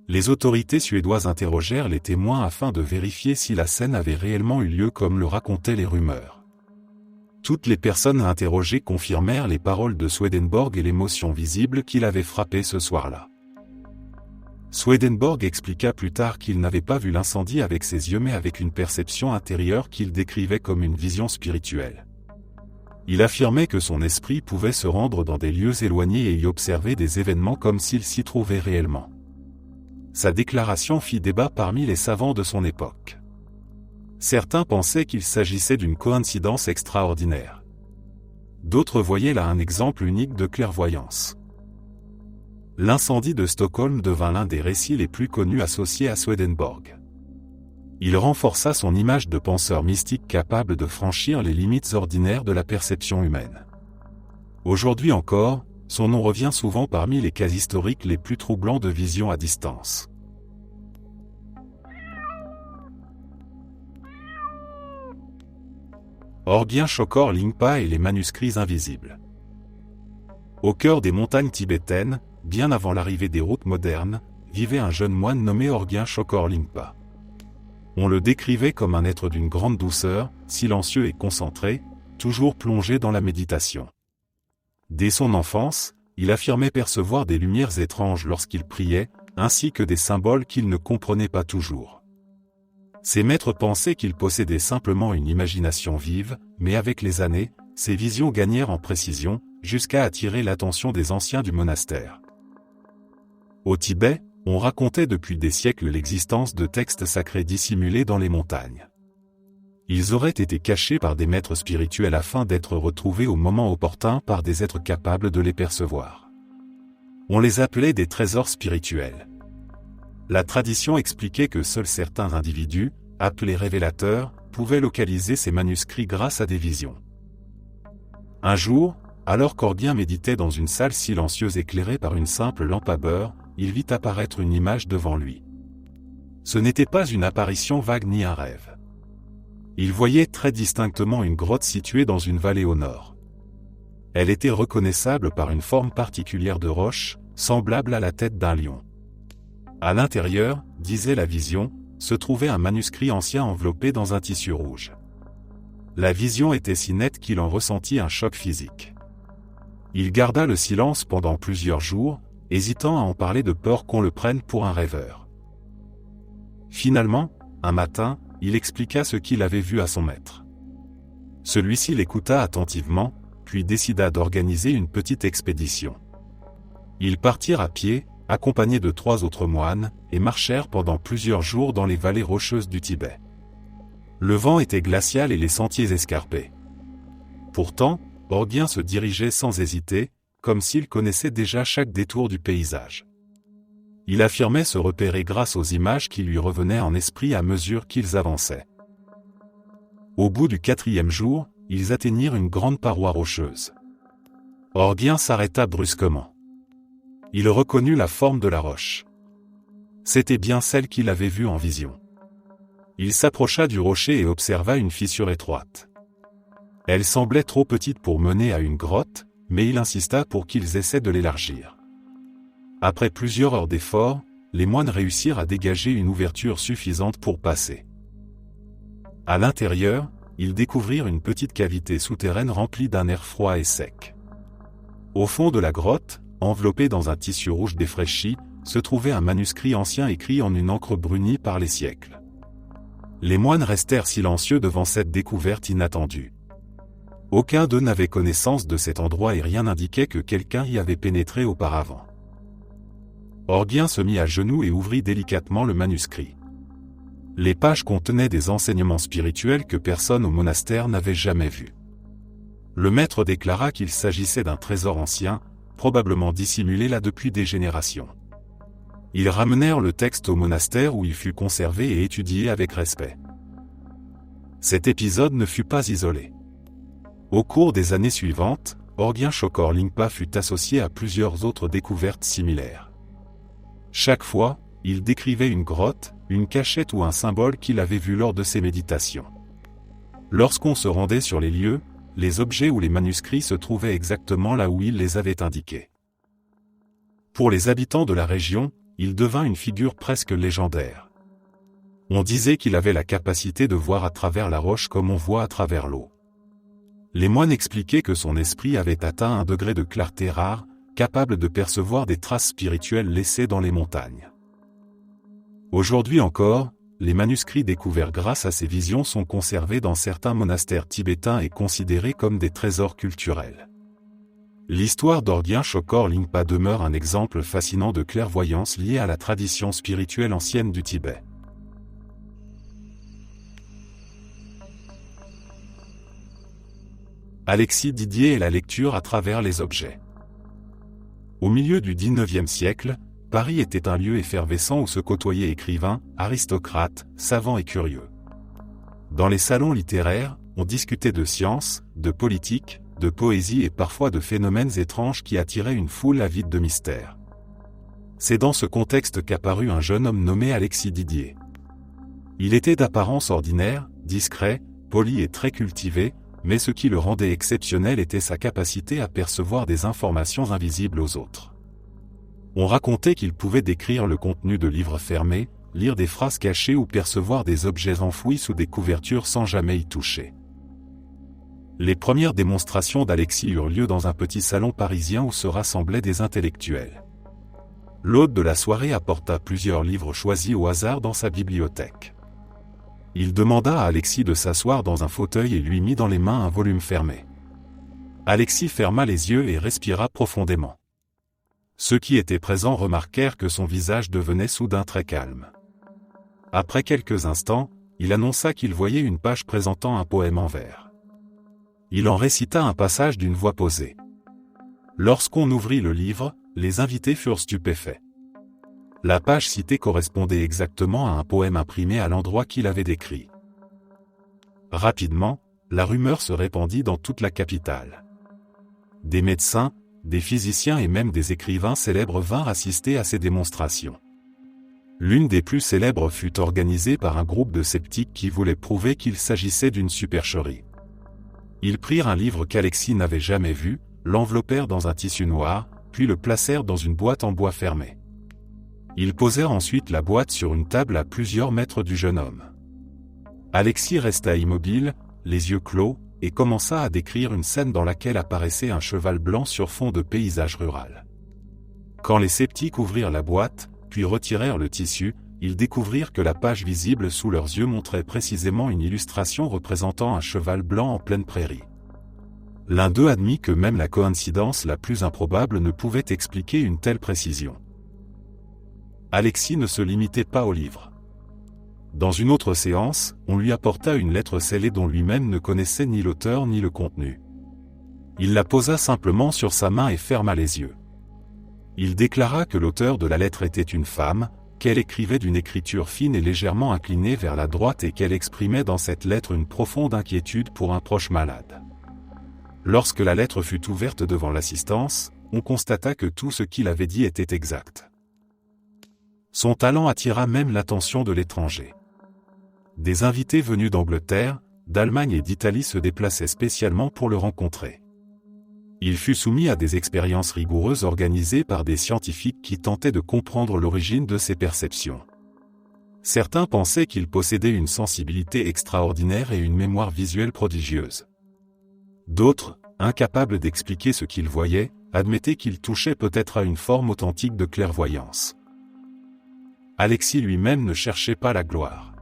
Les autorités suédoises interrogèrent les témoins afin de vérifier si la scène avait réellement eu lieu comme le racontaient les rumeurs. Toutes les personnes interrogées confirmèrent les paroles de Swedenborg et l'émotion visible qu'il avait frappé ce soir-là. Swedenborg expliqua plus tard qu'il n'avait pas vu l'incendie avec ses yeux mais avec une perception intérieure qu'il décrivait comme une vision spirituelle. Il affirmait que son esprit pouvait se rendre dans des lieux éloignés et y observer des événements comme s'il s'y trouvait réellement. Sa déclaration fit débat parmi les savants de son époque. Certains pensaient qu'il s'agissait d'une coïncidence extraordinaire. D'autres voyaient là un exemple unique de clairvoyance. L'incendie de Stockholm devint l'un des récits les plus connus associés à Swedenborg. Il renforça son image de penseur mystique capable de franchir les limites ordinaires de la perception humaine. Aujourd'hui encore, son nom revient souvent parmi les cas historiques les plus troublants de vision à distance. Orgyen Chokor Lingpa et les manuscrits invisibles. Au cœur des montagnes tibétaines, bien avant l'arrivée des routes modernes, vivait un jeune moine nommé Orgyen Chokor Lingpa. On le décrivait comme un être d'une grande douceur, silencieux et concentré, toujours plongé dans la méditation. Dès son enfance, il affirmait percevoir des lumières étranges lorsqu'il priait, ainsi que des symboles qu'il ne comprenait pas toujours. Ses maîtres pensaient qu'il possédait simplement une imagination vive, mais avec les années, ses visions gagnèrent en précision, jusqu'à attirer l'attention des anciens du monastère. Au Tibet, on racontait depuis des siècles l'existence de textes sacrés dissimulés dans les montagnes. Ils auraient été cachés par des maîtres spirituels afin d'être retrouvés au moment opportun par des êtres capables de les percevoir. On les appelait des trésors spirituels. La tradition expliquait que seuls certains individus, appelés révélateurs, pouvaient localiser ces manuscrits grâce à des visions. Un jour, alors qu'Orgien méditait dans une salle silencieuse éclairée par une simple lampe à beurre, il vit apparaître une image devant lui. Ce n'était pas une apparition vague ni un rêve. Il voyait très distinctement une grotte située dans une vallée au nord. Elle était reconnaissable par une forme particulière de roche, semblable à la tête d'un lion. À l'intérieur, disait la vision, se trouvait un manuscrit ancien enveloppé dans un tissu rouge. La vision était si nette qu'il en ressentit un choc physique. Il garda le silence pendant plusieurs jours, hésitant à en parler de peur qu'on le prenne pour un rêveur. Finalement, un matin, il expliqua ce qu'il avait vu à son maître. Celui-ci l'écouta attentivement, puis décida d'organiser une petite expédition. Ils partirent à pied, accompagnés de 3 autres moines, et marchèrent pendant plusieurs jours dans les vallées rocheuses du Tibet. Le vent était glacial et les sentiers escarpés. Pourtant, Orgien se dirigeait sans hésiter, comme s'il connaissait déjà chaque détour du paysage. Il affirmait se repérer grâce aux images qui lui revenaient en esprit à mesure qu'ils avançaient. Au bout du 4e jour, ils atteignirent une grande paroi rocheuse. Orgien s'arrêta brusquement. Il reconnut la forme de la roche. C'était bien celle qu'il avait vue en vision. Il s'approcha du rocher et observa une fissure étroite. Elle semblait trop petite pour mener à une grotte, mais il insista pour qu'ils essaient de l'élargir. Après plusieurs heures d'efforts, les moines réussirent à dégager une ouverture suffisante pour passer. À l'intérieur, ils découvrirent une petite cavité souterraine remplie d'un air froid et sec. Au fond de la grotte, enveloppé dans un tissu rouge défraîchi, se trouvait un manuscrit ancien écrit en une encre brunie par les siècles. Les moines restèrent silencieux devant cette découverte inattendue. Aucun d'eux n'avait connaissance de cet endroit et rien n'indiquait que quelqu'un y avait pénétré auparavant. Orgien se mit à genoux et ouvrit délicatement le manuscrit. Les pages contenaient des enseignements spirituels que personne au monastère n'avait jamais vus. Le maître déclara qu'il s'agissait d'un trésor ancien, probablement dissimulé là depuis des générations. Ils ramenèrent le texte au monastère où il fut conservé et étudié avec respect. Cet épisode ne fut pas isolé. Au cours des années suivantes, Orgyen Chokor Lingpa fut associé à plusieurs autres découvertes similaires. Chaque fois, il décrivait une grotte, une cachette ou un symbole qu'il avait vu lors de ses méditations. Lorsqu'on se rendait sur les lieux, les objets ou les manuscrits se trouvaient exactement là où il les avait indiqués. Pour les habitants de la région, il devint une figure presque légendaire. On disait qu'il avait la capacité de voir à travers la roche comme on voit à travers l'eau. Les moines expliquaient que son esprit avait atteint un degré de clarté rare, capable de percevoir des traces spirituelles laissées dans les montagnes. Aujourd'hui encore, les manuscrits découverts grâce à ces visions sont conservés dans certains monastères tibétains et considérés comme des trésors culturels. L'histoire d'Orgyen Chokor Lingpa demeure un exemple fascinant de clairvoyance liée à la tradition spirituelle ancienne du Tibet. Alexis Didier et la lecture à travers les objets. Au milieu du XIXe siècle, Paris était un lieu effervescent où se côtoyaient écrivains, aristocrates, savants et curieux. Dans les salons littéraires, on discutait de science, de politique, de poésie et parfois de phénomènes étranges qui attiraient une foule avide de mystères. C'est dans ce contexte qu'apparut un jeune homme nommé Alexis Didier. Il était d'apparence ordinaire, discret, poli et très cultivé, mais ce qui le rendait exceptionnel était sa capacité à percevoir des informations invisibles aux autres. On racontait qu'il pouvait décrire le contenu de livres fermés, lire des phrases cachées ou percevoir des objets enfouis sous des couvertures sans jamais y toucher. Les premières démonstrations d'Alexis eurent lieu dans un petit salon parisien où se rassemblaient des intellectuels. L'hôte de la soirée apporta plusieurs livres choisis au hasard dans sa bibliothèque. Il demanda à Alexis de s'asseoir dans un fauteuil et lui mit dans les mains un volume fermé. Alexis ferma les yeux et respira profondément. Ceux qui étaient présents remarquèrent que son visage devenait soudain très calme. Après quelques instants, il annonça qu'il voyait une page présentant un poème en vers. Il en récita un passage d'une voix posée. Lorsqu'on ouvrit le livre, les invités furent stupéfaits. La page citée correspondait exactement à un poème imprimé à l'endroit qu'il avait décrit. Rapidement, la rumeur se répandit dans toute la capitale. Des médecins, des physiciens et même des écrivains célèbres vinrent assister à ces démonstrations. L'une des plus célèbres fut organisée par un groupe de sceptiques qui voulaient prouver qu'il s'agissait d'une supercherie. Ils prirent un livre qu'Alexis n'avait jamais vu, l'enveloppèrent dans un tissu noir, puis le placèrent dans une boîte en bois fermée. Ils posèrent ensuite la boîte sur une table à plusieurs mètres du jeune homme. Alexis resta immobile, les yeux clos, et commença à décrire une scène dans laquelle apparaissait un cheval blanc sur fond de paysage rural. Quand les sceptiques ouvrirent la boîte, puis retirèrent le tissu, ils découvrirent que la page visible sous leurs yeux montrait précisément une illustration représentant un cheval blanc en pleine prairie. L'un d'eux admit que même la coïncidence la plus improbable ne pouvait expliquer une telle précision. Alexis ne se limitait pas au livre. Dans une autre séance, on lui apporta une lettre scellée dont lui-même ne connaissait ni l'auteur ni le contenu. Il la posa simplement sur sa main et ferma les yeux. Il déclara que l'auteur de la lettre était une femme, qu'elle écrivait d'une écriture fine et légèrement inclinée vers la droite et qu'elle exprimait dans cette lettre une profonde inquiétude pour un proche malade. Lorsque la lettre fut ouverte devant l'assistance, on constata que tout ce qu'il avait dit était exact. Son talent attira même l'attention de l'étranger. Des invités venus d'Angleterre, d'Allemagne et d'Italie se déplaçaient spécialement pour le rencontrer. Il fut soumis à des expériences rigoureuses organisées par des scientifiques qui tentaient de comprendre l'origine de ses perceptions. Certains pensaient qu'il possédait une sensibilité extraordinaire et une mémoire visuelle prodigieuse. D'autres, incapables d'expliquer ce qu'ils voyaient, admettaient qu'il touchait peut-être à une forme authentique de clairvoyance. Alexis lui-même ne cherchait pas la gloire.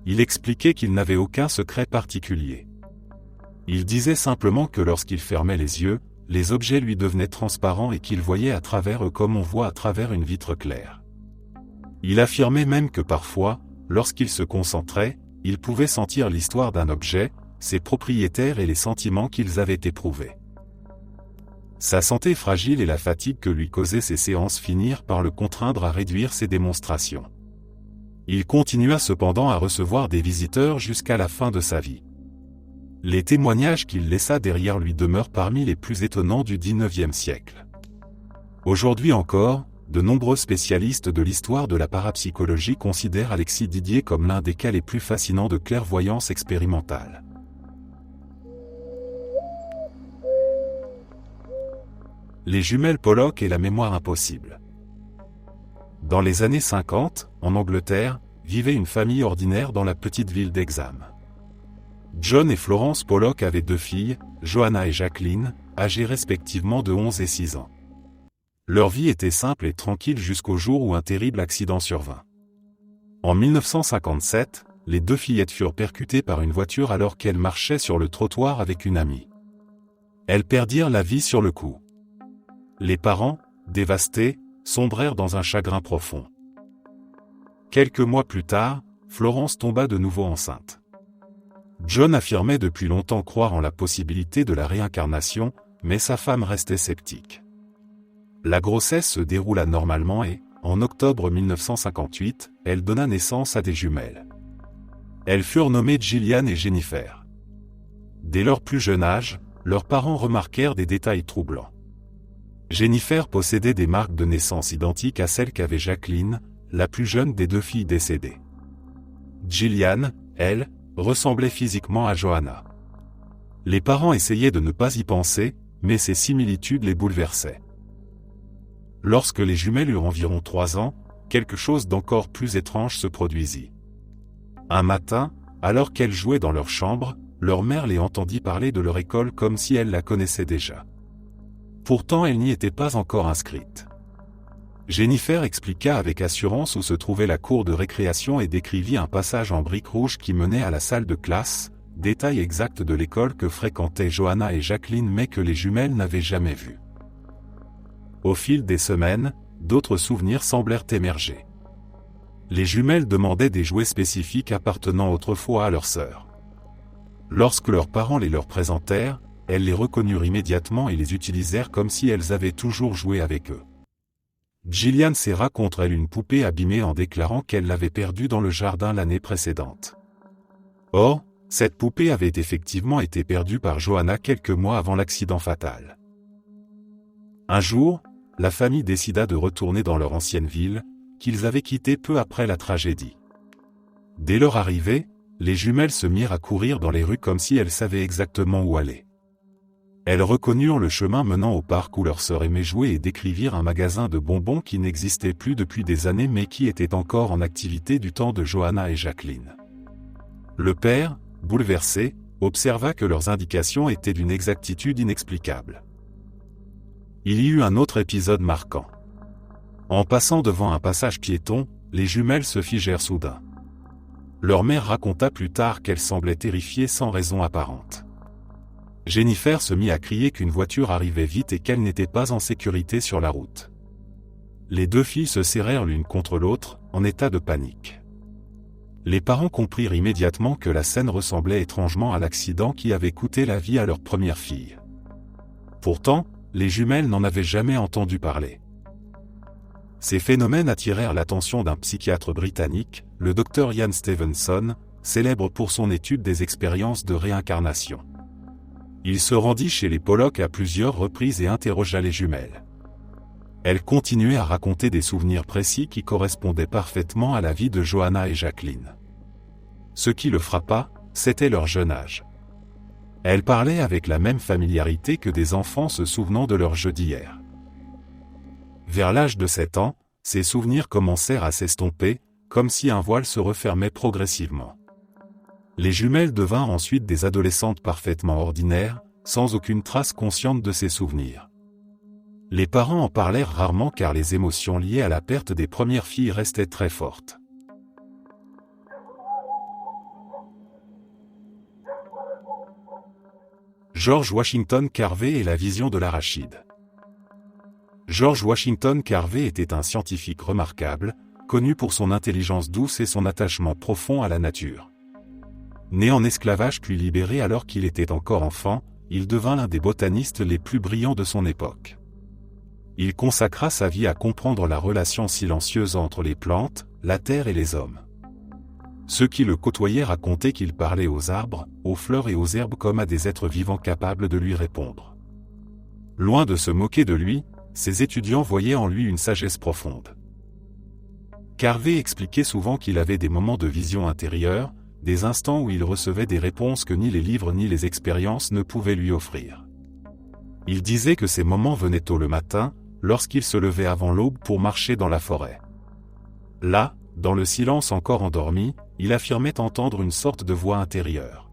Il expliquait qu'il n'avait aucun secret particulier. Il disait simplement que lorsqu'il fermait les yeux, les objets lui devenaient transparents et qu'il voyait à travers eux comme on voit à travers une vitre claire. Il affirmait même que parfois, lorsqu'il se concentrait, il pouvait sentir l'histoire d'un objet, ses propriétaires et les sentiments qu'ils avaient éprouvés. Sa santé fragile et la fatigue que lui causaient ces séances finirent par le contraindre à réduire ses démonstrations. Il continua cependant à recevoir des visiteurs jusqu'à la fin de sa vie. Les témoignages qu'il laissa derrière lui demeurent parmi les plus étonnants du XIXe siècle. Aujourd'hui encore, de nombreux spécialistes de l'histoire de la parapsychologie considèrent Alexis Didier comme l'un des cas les plus fascinants de clairvoyance expérimentale. Les jumelles Pollock et la mémoire impossible. Dans les années 50, en Angleterre, vivait une famille ordinaire dans la petite ville d'Hexham. John et Florence Pollock avaient 2 filles, Joanna et Jacqueline, âgées respectivement de 11 et 6 ans. Leur vie était simple et tranquille jusqu'au jour où un terrible accident survint. En 1957, les 2 fillettes furent percutées par une voiture alors qu'elles marchaient sur le trottoir avec une amie. Elles perdirent la vie sur le coup. Les parents, dévastés, sombrèrent dans un chagrin profond. Quelques mois plus tard, Florence tomba de nouveau enceinte. John affirmait depuis longtemps croire en la possibilité de la réincarnation, mais sa femme restait sceptique. La grossesse se déroula normalement et, en octobre 1958, elle donna naissance à des jumelles. Elles furent nommées Gillian et Jennifer. Dès leur plus jeune âge, leurs parents remarquèrent des détails troublants. Jennifer possédait des marques de naissance identiques à celles qu'avait Jacqueline, la plus jeune des 2 filles décédées. Gillian, elle, ressemblait physiquement à Joanna. Les parents essayaient de ne pas y penser, mais ces similitudes les bouleversaient. Lorsque les jumelles eurent environ 3 ans, quelque chose d'encore plus étrange se produisit. Un matin, alors qu'elles jouaient dans leur chambre, leur mère les entendit parler de leur école comme si elle la connaissait déjà. Pourtant elle n'y était pas encore inscrite. Jennifer expliqua avec assurance où se trouvait la cour de récréation et décrivit un passage en briques rouges qui menait à la salle de classe, détail exact de l'école que fréquentaient Joanna et Jacqueline mais que les jumelles n'avaient jamais vu. Au fil des semaines, d'autres souvenirs semblèrent émerger. Les jumelles demandaient des jouets spécifiques appartenant autrefois à leur sœur. Lorsque leurs parents les leur présentèrent, elles les reconnurent immédiatement et les utilisèrent comme si elles avaient toujours joué avec eux. Gillian serra contre elle une poupée abîmée en déclarant qu'elle l'avait perdue dans le jardin l'année précédente. Or, cette poupée avait effectivement été perdue par Johanna quelques mois avant l'accident fatal. Un jour, la famille décida de retourner dans leur ancienne ville, qu'ils avaient quittée peu après la tragédie. Dès leur arrivée, les jumelles se mirent à courir dans les rues comme si elles savaient exactement où aller. Elles reconnurent le chemin menant au parc où leur sœur aimait jouer et décrivirent un magasin de bonbons qui n'existait plus depuis des années mais qui était encore en activité du temps de Johanna et Jacqueline. Le père, bouleversé, observa que leurs indications étaient d'une exactitude inexplicable. Il y eut un autre épisode marquant. En passant devant un passage piéton, les jumelles se figèrent soudain. Leur mère raconta plus tard qu'elle semblait terrifiée sans raison apparente. Jennifer se mit à crier qu'une voiture arrivait vite et qu'elle n'était pas en sécurité sur la route. Les deux filles se serrèrent l'une contre l'autre, en état de panique. Les parents comprirent immédiatement que la scène ressemblait étrangement à l'accident qui avait coûté la vie à leur première fille. Pourtant, les jumelles n'en avaient jamais entendu parler. Ces phénomènes attirèrent l'attention d'un psychiatre britannique, le Dr Ian Stevenson, célèbre pour son étude des expériences de réincarnation. Il se rendit chez les Pollock à plusieurs reprises et interrogea les jumelles. Elles continuaient à raconter des souvenirs précis qui correspondaient parfaitement à la vie de Johanna et Jacqueline. Ce qui le frappa, c'était leur jeune âge. Elles parlaient avec la même familiarité que des enfants se souvenant de leur jeu d'hier. Vers l'âge de 7 ans, ces souvenirs commencèrent à s'estomper, comme si un voile se refermait progressivement. Les jumelles devinrent ensuite des adolescentes parfaitement ordinaires, sans aucune trace consciente de ces souvenirs. Les parents en parlèrent rarement car les émotions liées à la perte des premières filles restaient très fortes. George Washington Carver et la vision de l'arachide. George Washington Carver était un scientifique remarquable, connu pour son intelligence douce et son attachement profond à la nature. Né en esclavage puis libéré alors qu'il était encore enfant, il devint l'un des botanistes les plus brillants de son époque. Il consacra sa vie à comprendre la relation silencieuse entre les plantes, la terre et les hommes. Ceux qui le côtoyaient racontaient qu'il parlait aux arbres, aux fleurs et aux herbes comme à des êtres vivants capables de lui répondre. Loin de se moquer de lui, ses étudiants voyaient en lui une sagesse profonde. Carver expliquait souvent qu'il avait des moments de vision intérieure, des instants où il recevait des réponses que ni les livres ni les expériences ne pouvaient lui offrir. Il disait que ces moments venaient tôt le matin, lorsqu'il se levait avant l'aube pour marcher dans la forêt. Là, dans le silence encore endormi, il affirmait entendre une sorte de voix intérieure.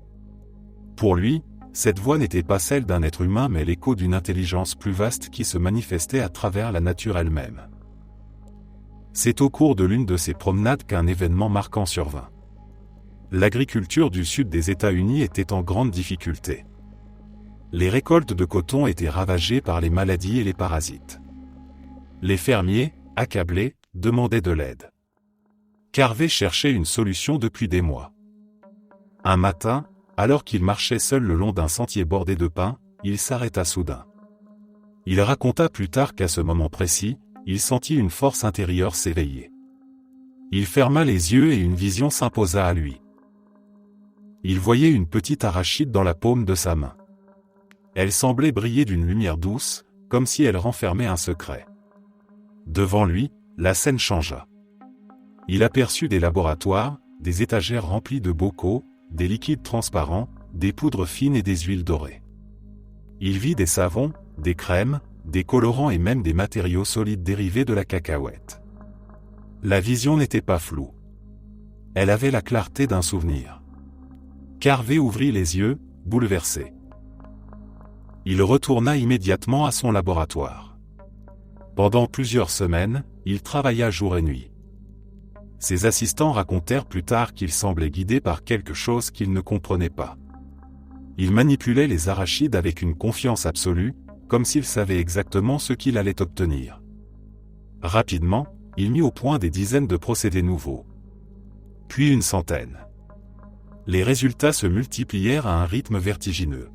Pour lui, cette voix n'était pas celle d'un être humain mais l'écho d'une intelligence plus vaste qui se manifestait à travers la nature elle-même. C'est au cours de l'une de ces promenades qu'un événement marquant survint. L'agriculture du sud des États-Unis était en grande difficulté. Les récoltes de coton étaient ravagées par les maladies et les parasites. Les fermiers, accablés, demandaient de l'aide. Carver cherchait une solution depuis des mois. Un matin, alors qu'il marchait seul le long d'un sentier bordé de pins, il s'arrêta soudain. Il raconta plus tard qu'à ce moment précis, il sentit une force intérieure s'éveiller. Il ferma les yeux et une vision s'imposa à lui. Il voyait une petite arachide dans la paume de sa main. Elle semblait briller d'une lumière douce, comme si elle renfermait un secret. Devant lui, la scène changea. Il aperçut des laboratoires, des étagères remplies de bocaux, des liquides transparents, des poudres fines et des huiles dorées. Il vit des savons, des crèmes, des colorants et même des matériaux solides dérivés de la cacahuète. La vision n'était pas floue. Elle avait la clarté d'un souvenir. Carver ouvrit les yeux, bouleversé. Il retourna immédiatement à son laboratoire. Pendant plusieurs semaines, il travailla jour et nuit. Ses assistants racontèrent plus tard qu'il semblait guidé par quelque chose qu'il ne comprenait pas. Il manipulait les arachides avec une confiance absolue, comme s'il savait exactement ce qu'il allait obtenir. Rapidement, il mit au point des dizaines de procédés nouveaux. puis une centaine. Les résultats se multiplièrent à un rythme vertigineux.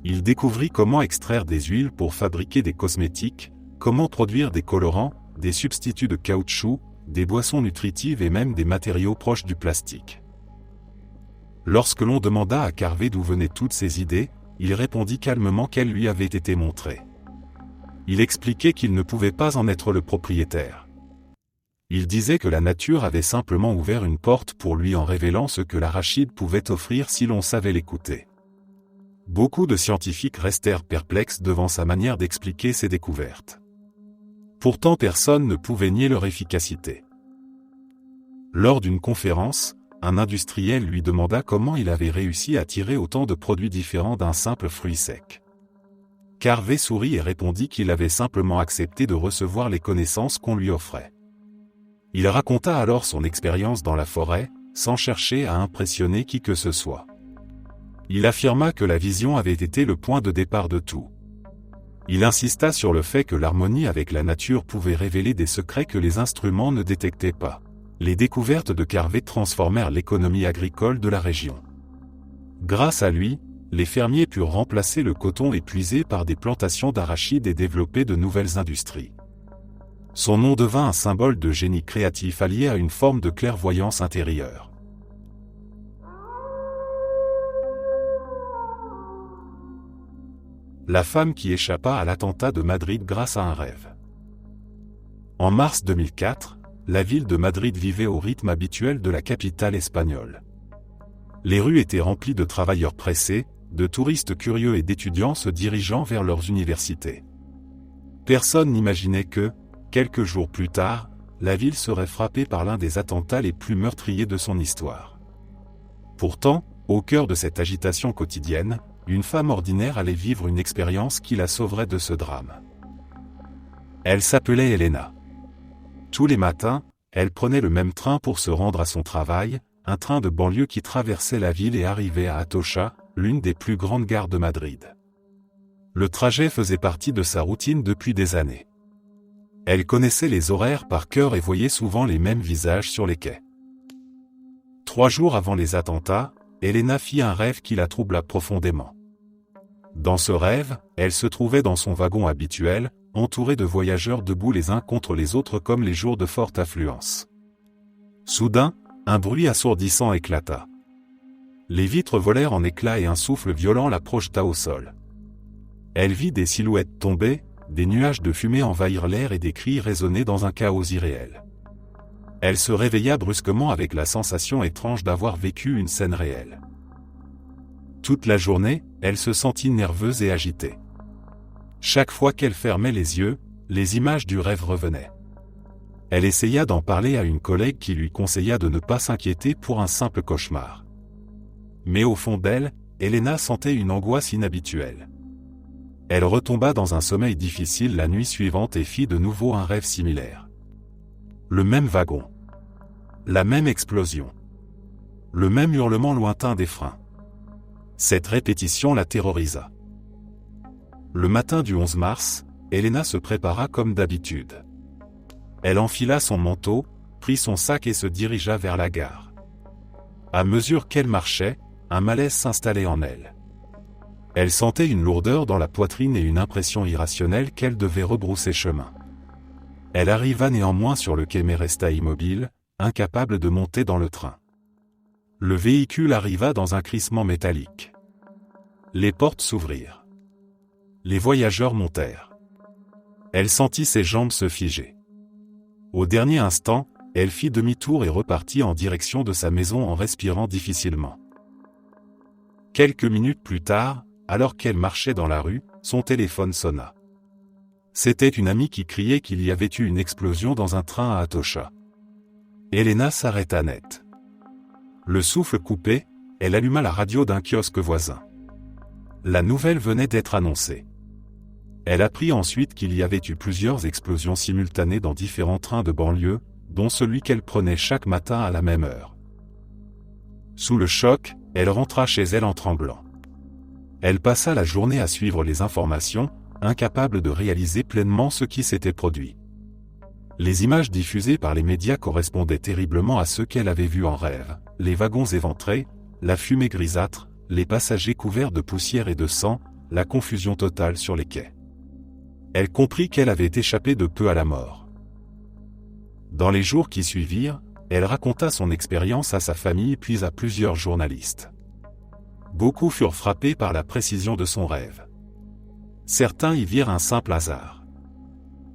Il découvrit comment extraire des huiles pour fabriquer des cosmétiques, comment produire des colorants, des substituts de caoutchouc, des boissons nutritives et même des matériaux proches du plastique. Lorsque l'on demanda à Carver d'où venaient toutes ces idées, il répondit calmement qu'elles lui avaient été montrées. Il expliquait qu'il ne pouvait pas en être le propriétaire. Il disait que la nature avait simplement ouvert une porte pour lui en révélant ce que l'arachide pouvait offrir si l'on savait l'écouter. Beaucoup de scientifiques restèrent perplexes devant sa manière d'expliquer ses découvertes. Pourtant personne ne pouvait nier leur efficacité. Lors d'une conférence, un industriel lui demanda comment il avait réussi à tirer autant de produits différents d'un simple fruit sec. Carver sourit et répondit qu'il avait simplement accepté de recevoir les connaissances qu'on lui offrait. Il raconta alors son expérience dans la forêt, sans chercher à impressionner qui que ce soit. Il affirma que la vision avait été le point de départ de tout. Il insista sur le fait que l'harmonie avec la nature pouvait révéler des secrets que les instruments ne détectaient pas. Les découvertes de Carver transformèrent l'économie agricole de la région. Grâce à lui, les fermiers purent remplacer le coton épuisé par des plantations d'arachides et développer de nouvelles industries. Son nom devint un symbole de génie créatif allié à une forme de clairvoyance intérieure. La femme qui échappa à l'attentat de Madrid grâce à un rêve. En mars 2004, la ville de Madrid vivait au rythme habituel de la capitale espagnole. Les rues étaient remplies de travailleurs pressés, de touristes curieux et d'étudiants se dirigeant vers leurs universités. Personne n'imaginait que, quelques jours plus tard, la ville serait frappée par l'un des attentats les plus meurtriers de son histoire. Pourtant, au cœur de cette agitation quotidienne, une femme ordinaire allait vivre une expérience qui la sauverait de ce drame. Elle s'appelait Elena. Tous les matins, elle prenait le même train pour se rendre à son travail, un train de banlieue qui traversait la ville et arrivait à Atocha, l'une des plus grandes gares de Madrid. Le trajet faisait partie de sa routine depuis des années. Elle connaissait les horaires par cœur et voyait souvent les mêmes visages sur les quais. 3 jours avant les attentats, Elena fit un rêve qui la troubla profondément. Dans ce rêve, elle se trouvait dans son wagon habituel, entourée de voyageurs debout les uns contre les autres comme les jours de forte affluence. Soudain, un bruit assourdissant éclata. Les vitres volèrent en éclats et un souffle violent la projeta au sol. Elle vit des silhouettes tomber, des nuages de fumée envahir l'air et des cris résonner dans un chaos irréel. Elle se réveilla brusquement avec la sensation étrange d'avoir vécu une scène réelle. Toute la journée, elle se sentit nerveuse et agitée. Chaque fois qu'elle fermait les yeux, les images du rêve revenaient. Elle essaya d'en parler à une collègue qui lui conseilla de ne pas s'inquiéter pour un simple cauchemar. Mais au fond d'elle, Elena sentait une angoisse inhabituelle. Elle retomba dans un sommeil difficile la nuit suivante et fit de nouveau un rêve similaire. Le même wagon. La même explosion. Le même hurlement lointain des freins. Cette répétition la terrorisa. Le matin du 11 mars, Elena se prépara comme d'habitude. Elle enfila son manteau, prit son sac et se dirigea vers la gare. À mesure qu'elle marchait, un malaise s'installait en elle. Elle sentait une lourdeur dans la poitrine et une impression irrationnelle qu'elle devait rebrousser chemin. Elle arriva néanmoins sur le quai mais resta immobile, incapable de monter dans le train. Le véhicule arriva dans un crissement métallique. Les portes s'ouvrirent. Les voyageurs montèrent. Elle sentit ses jambes se figer. Au dernier instant, elle fit demi-tour et repartit en direction de sa maison en respirant difficilement. Quelques minutes plus tard, alors qu'elle marchait dans la rue, son téléphone sonna. C'était une amie qui criait qu'il y avait eu une explosion dans un train à Atocha. Elena s'arrêta net. Le souffle coupé, elle alluma la radio d'un kiosque voisin. La nouvelle venait d'être annoncée. Elle apprit ensuite qu'il y avait eu plusieurs explosions simultanées dans différents trains de banlieue, dont celui qu'elle prenait chaque matin à la même heure. Sous le choc, elle rentra chez elle en tremblant. Elle passa la journée à suivre les informations, incapable de réaliser pleinement ce qui s'était produit. Les images diffusées par les médias correspondaient terriblement à ceux qu'elle avait vus en rêve, les wagons éventrés, la fumée grisâtre, les passagers couverts de poussière et de sang, la confusion totale sur les quais. Elle comprit qu'elle avait échappé de peu à la mort. Dans les jours qui suivirent, elle raconta son expérience à sa famille puis à plusieurs journalistes. Beaucoup furent frappés par la précision de son rêve. Certains y virent un simple hasard.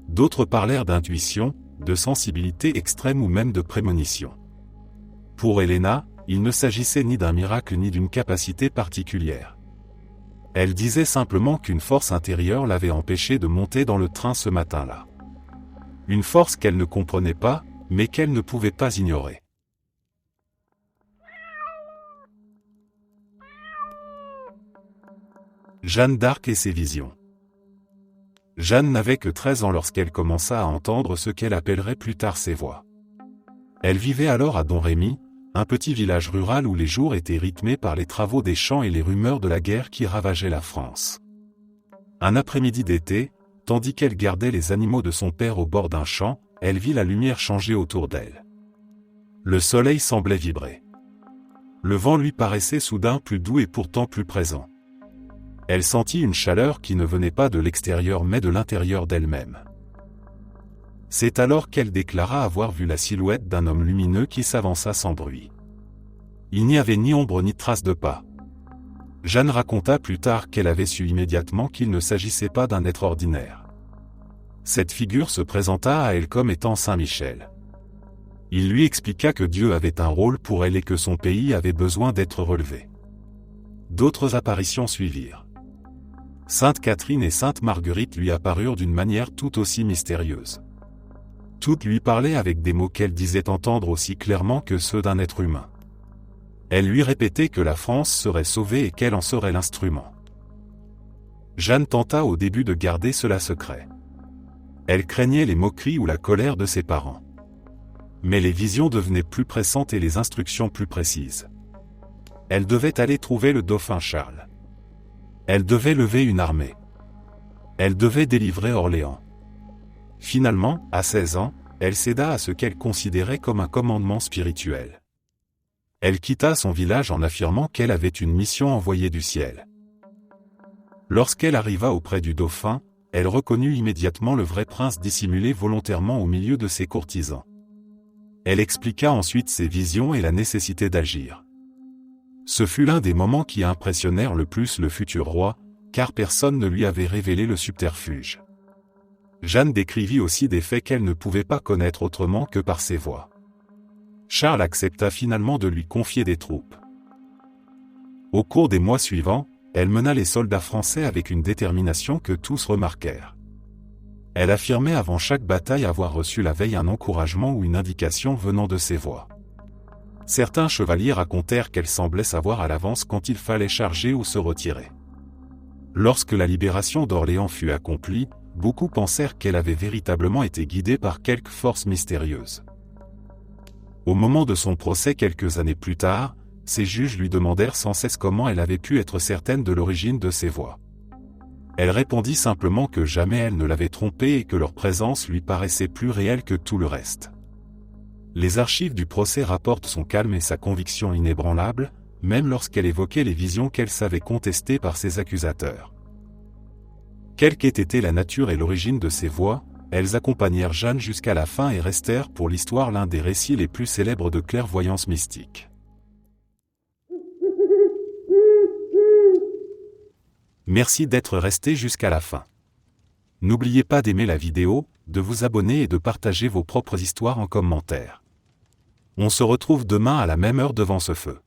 D'autres parlèrent d'intuition, de sensibilité extrême ou même de prémonition. Pour Helena, il ne s'agissait ni d'un miracle ni d'une capacité particulière. Elle disait simplement qu'une force intérieure l'avait empêchée de monter dans le train ce matin-là. Une force qu'elle ne comprenait pas, mais qu'elle ne pouvait pas ignorer. Jeanne d'Arc et ses visions. Jeanne n'avait que 13 ans lorsqu'elle commença à entendre ce qu'elle appellerait plus tard ses voix. Elle vivait alors à Domrémy, un petit village rural où les jours étaient rythmés par les travaux des champs et les rumeurs de la guerre qui ravageait la France. Un après-midi d'été, tandis qu'elle gardait les animaux de son père au bord d'un champ, elle vit la lumière changer autour d'elle. Le soleil semblait vibrer. Le vent lui paraissait soudain plus doux et pourtant plus présent. Elle sentit une chaleur qui ne venait pas de l'extérieur mais de l'intérieur d'elle-même. C'est alors qu'elle déclara avoir vu la silhouette d'un homme lumineux qui s'avança sans bruit. Il n'y avait ni ombre ni trace de pas. Jeanne raconta plus tard qu'elle avait su immédiatement qu'il ne s'agissait pas d'un être ordinaire. Cette figure se présenta à elle comme étant Saint Michel. Il lui expliqua que Dieu avait un rôle pour elle et que son pays avait besoin d'être relevé. D'autres apparitions suivirent. Sainte Catherine et Sainte Marguerite lui apparurent d'une manière tout aussi mystérieuse. Toutes lui parlaient avec des mots qu'elle disait entendre aussi clairement que ceux d'un être humain. Elle lui répétait que la France serait sauvée et qu'elle en serait l'instrument. Jeanne tenta au début de garder cela secret. Elle craignait les moqueries ou la colère de ses parents. Mais les visions devenaient plus pressantes et les instructions plus précises. Elle devait aller trouver le dauphin Charles. Elle devait lever une armée. Elle devait délivrer Orléans. Finalement, à 16 ans, elle céda à ce qu'elle considérait comme un commandement spirituel. Elle quitta son village en affirmant qu'elle avait une mission envoyée du ciel. Lorsqu'elle arriva auprès du dauphin, elle reconnut immédiatement le vrai prince dissimulé volontairement au milieu de ses courtisans. Elle expliqua ensuite ses visions et la nécessité d'agir. Ce fut l'un des moments qui impressionnèrent le plus le futur roi, car personne ne lui avait révélé le subterfuge. Jeanne décrivit aussi des faits qu'elle ne pouvait pas connaître autrement que par ses voix. Charles accepta finalement de lui confier des troupes. Au cours des mois suivants, elle mena les soldats français avec une détermination que tous remarquèrent. Elle affirmait avant chaque bataille avoir reçu la veille un encouragement ou une indication venant de ses voix. Certains chevaliers racontèrent qu'elle semblait savoir à l'avance quand il fallait charger ou se retirer. Lorsque la libération d'Orléans fut accomplie, beaucoup pensèrent qu'elle avait véritablement été guidée par quelque force mystérieuse. Au moment de son procès quelques années plus tard, ses juges lui demandèrent sans cesse comment elle avait pu être certaine de l'origine de ses voix. Elle répondit simplement que jamais elle ne l'avait trompée et que leur présence lui paraissait plus réelle que tout le reste. Les archives du procès rapportent son calme et sa conviction inébranlable, même lorsqu'elle évoquait les visions qu'elle savait contestées par ses accusateurs. Quelle qu'ait été la nature et l'origine de ces voix, elles accompagnèrent Jeanne jusqu'à la fin et restèrent pour l'histoire l'un des récits les plus célèbres de clairvoyance mystique. Merci d'être resté jusqu'à la fin. N'oubliez pas d'aimer la vidéo, de vous abonner et de partager vos propres histoires en commentaire. On se retrouve demain à la même heure devant ce feu.